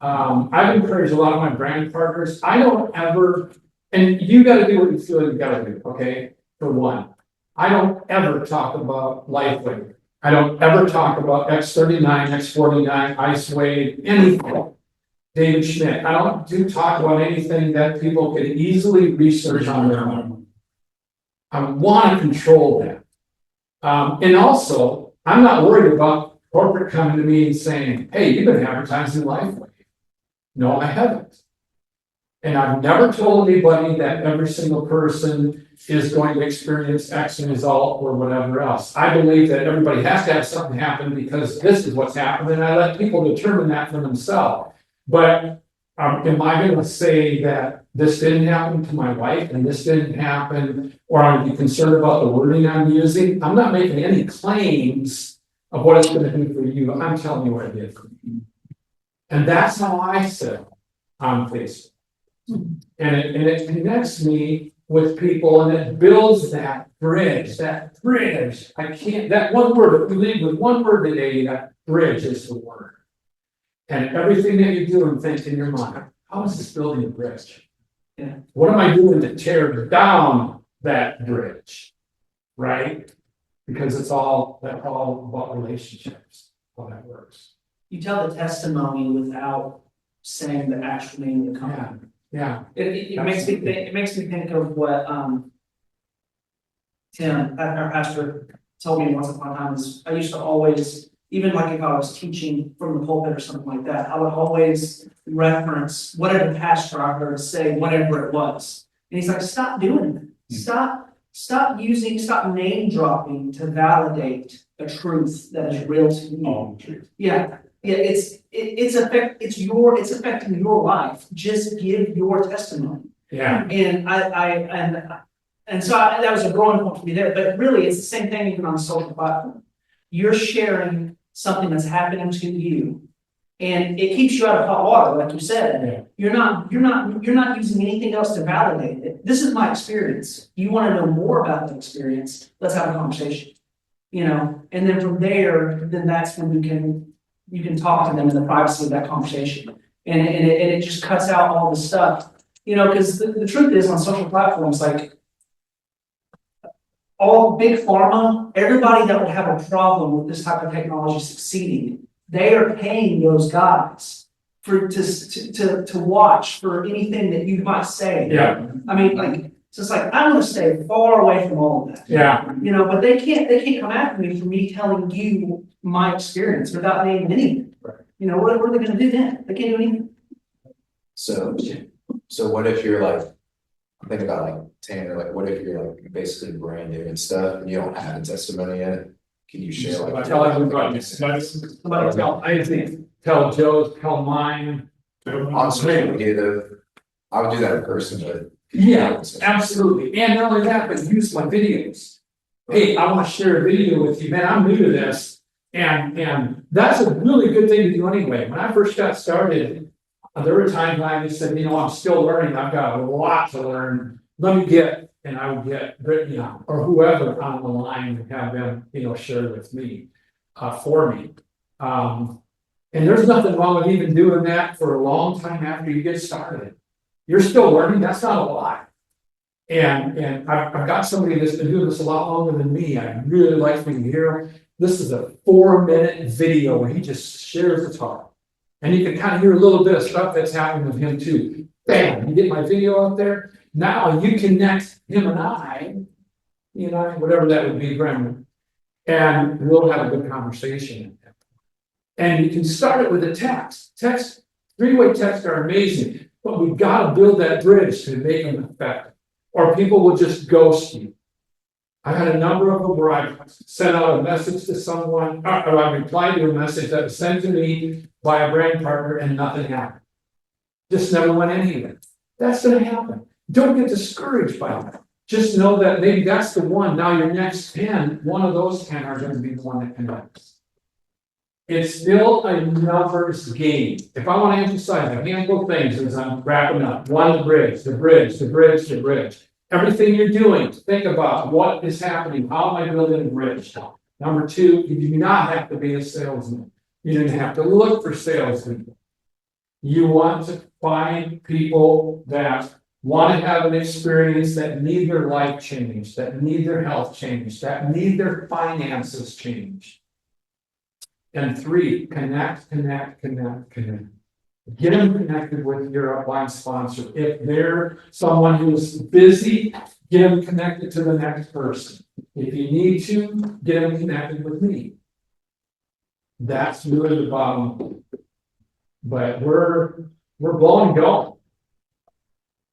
S2: I've encouraged a lot of my brand partners. I don't ever, and you gotta do what you feel you gotta do, okay? For one. I don't ever talk about Lifeway. I don't ever talk about X39, X49, Iceway, anything. David Schmidt, I don't talk about anything that people can easily research on their own. I want to control that. And also, I'm not worried about corporate coming to me and saying, hey, you've been advertising Lifeway. No, I haven't. And I've never told anybody that every single person is going to experience X result or whatever else. I believe that everybody has to have something happen because this is what's happened, and I let people determine that for themselves. But am I gonna say that this didn't happen to my wife and this didn't happen, or I'm concerned about the wording I'm using? I'm not making any claims of what it's gonna do for you. I'm telling you what it did for me. And that's how I sell on Facebook. And it connects me with people and it builds that bridge. I can't, that one word, if we leave with one word today, that bridge is the word. And everything that you do and think in your mind, how is this building a bridge?
S8: Yeah.
S2: What am I doing to tear down that bridge? Right? Because it's all about relationships, how that works.
S8: You tell the testimony without saying the actual name of the company.
S2: Yeah,
S8: It makes me think of what, Tim, our pastor, told me once upon a time is, I used to always, even like if I was teaching from the pulpit or something like that, I would always reference whatever pastor I heard say, whatever it was. And he's like, stop doing that. Stop name dropping to validate a truth that is real to you. Yeah, it's affecting your life. Just give your testimony.
S2: yeah,
S8: And so that was a growing point for me there, but really it's the same thing even on a social platform. You're sharing something that's happening to you. And it keeps you out of hot water, like you said.
S2: Yeah.
S8: You're not using anything else to validate it. This is my experience. You want to know more about the experience, let's have a conversation. And then from there, then that's when you can talk to them in the privacy of that conversation. And it just cuts out all the stuff. Because the truth is on social platforms, like all big pharma, everybody that would have a problem with this type of technology succeeding, they are paying those guys to watch for anything that you might say.
S2: yeah,
S8: I mean, like, so it's like, I'm gonna stay far away from all of that.
S2: yeah,
S8: But they can't come after me for me telling you my experience without naming anything.
S2: Right.
S8: What are they gonna do then? They can't do anything.
S4: So what if you're like, think about like Tanner, like what if you're like basically brand new and stuff and you don't have a testimony yet? Can you share like?
S2: tell everybody. Tell Joe, tell mine.
S4: On social media though, I would do that in person, but.
S2: Yeah, absolutely. And not only that, but use my videos. Hey, I want to share a video with you, man. I'm new to this. And that's a really good thing to do anyway. When I first got started, there were times when I just said, I'm still learning. I've got a lot to learn. Let me get, and I would get Brittany or whoever on the line and have them, share with me, for me. And there's nothing wrong with even doing that for a long time after you get started. You're still learning, that's not a lie. And I've got somebody that's been doing this a lot longer than me. I really like to hear him. This is a 4-minute video where he just shares the talk. And you can kind of hear a little bit of stuff that's happening with him too. Bam, you get my video out there. Now you connect him and I, whatever that would be, Brendan, and we'll have a good conversation. And you can start it with a text. Three-way texts are amazing. But we've got to build that bridge to make them effective, or people will just ghost you. I had a number of them where I sent out a message to someone, or I replied to a message that was sent to me by a brand partner and nothing happened. Just never went anywhere. That's going to happen. Don't get discouraged by that. Just know that maybe that's the one. Now your next 10, one of those 10 are going to be the one that connects. It's still a numbers game. If I want to emphasize a handful of things as I'm wrapping up, one, the bridge. Everything you're doing, think about what is happening. How am I building a bridge? Number 2, you do not have to be a salesman. You don't have to look for salespeople. You want to find people that want to have an experience that need their life changed, that need their health changed, that need their finances changed. And 3, connect. Get them connected with your upline sponsor. If they're someone who's busy, get them connected to the next person. If you need to, get them connected with me. That's really the bottom. But we're blowing go.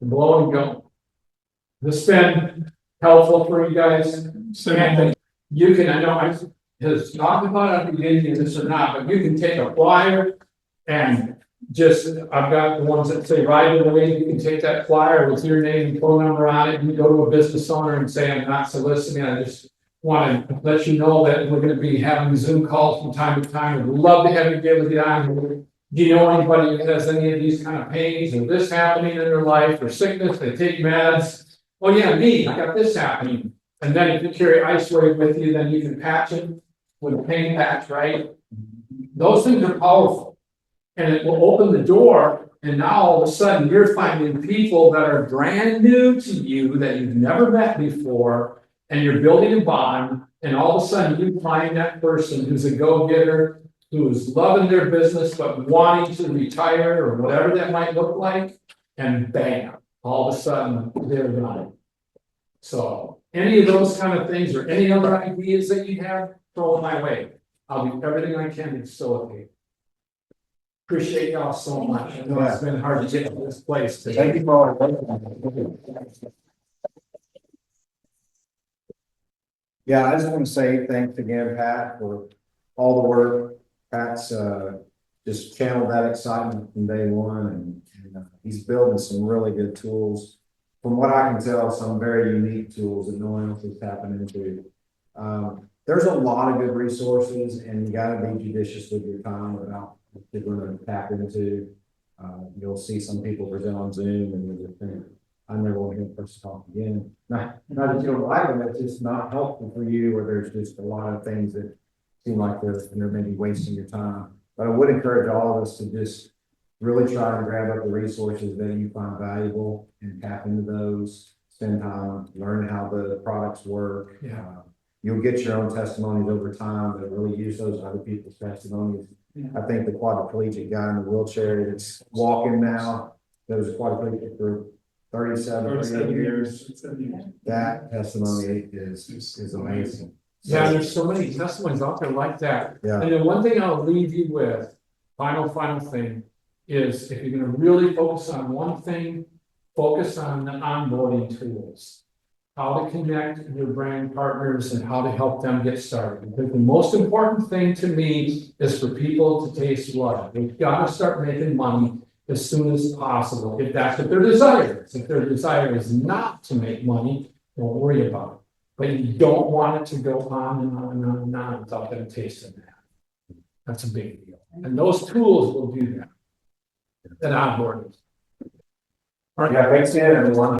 S2: Blow and go. This has been helpful for you guys. And you can, I know I has talked about it, if you didn't do this or not, but you can take a flyer and just, I've got the ones that say right away, you can take that flyer with your name and phone number on it, and you go to a business owner and say, I'm not soliciting, I just want to let you know that we're gonna be having Zoom calls from time to time. We'd love to have you be able to get on here. Do you know anybody who has any of these kind of pains or this happening in their life or sickness, they take meds? Oh yeah, me, I got this happening. And then if you carry Ice-Wave with you, then you can patch it with a pain patch, right? Those things are powerful. And it will open the door, and now all of a sudden you're finding people that are brand new to you that you've never met before, and you're building a bond, and all of a sudden you find that person who's a go-getter, who's loving their business but wanting to retire or whatever that might look like, and bam, all of a sudden they're running. So any of those kind of things or any other ideas that you have, throw it my way. I'll do everything I can to facilitate. Appreciate y'all so much. I know it's been hard to get to this place today.
S1: Thank you for all. Yeah, I just want to say thanks again, Pat, for all the work. Pat's just channeled that excitement from day one, and he's building some really good tools. From what I can tell, some very unique tools that no one else is tapping into. There's a lot of good resources, and you got to be judicious with your time about what you're going to tap into. You'll see some people present on Zoom, and you just think, I never want to hear a person talk again. Not that you don't like them, it's just not helpful for you, or there's just a lot of things that seem like they're maybe wasting your time. But I would encourage all of us to just really try and grab up the resources that you find valuable and tap into those, spend time, learn how the products work.
S2: Yeah.
S1: You'll get your own testimonies over time, but really use those other people's testimonies.
S8: Yeah.
S1: I think the quadriplegic guy in the wheelchair that's walking now, that was quadriplegic for 38 years. That testimony is amazing.
S2: Yeah, there's so many testimonies out there like that.
S1: Yeah.
S2: And then one thing I'll leave you with, final thing, is if you're gonna really focus on one thing, focus on the onboarding tools. How to connect your brand partners and how to help them get started. Because the most important thing to me is for people to taste blood. They've got to start making money as soon as possible, if that's what their desire is. If their desire is not to make money, don't worry about it. But you don't want it to go on and on and on and on without them tasting that. That's a big deal. And those tools will do that. That onboarding.
S1: Yeah, thanks again, everyone.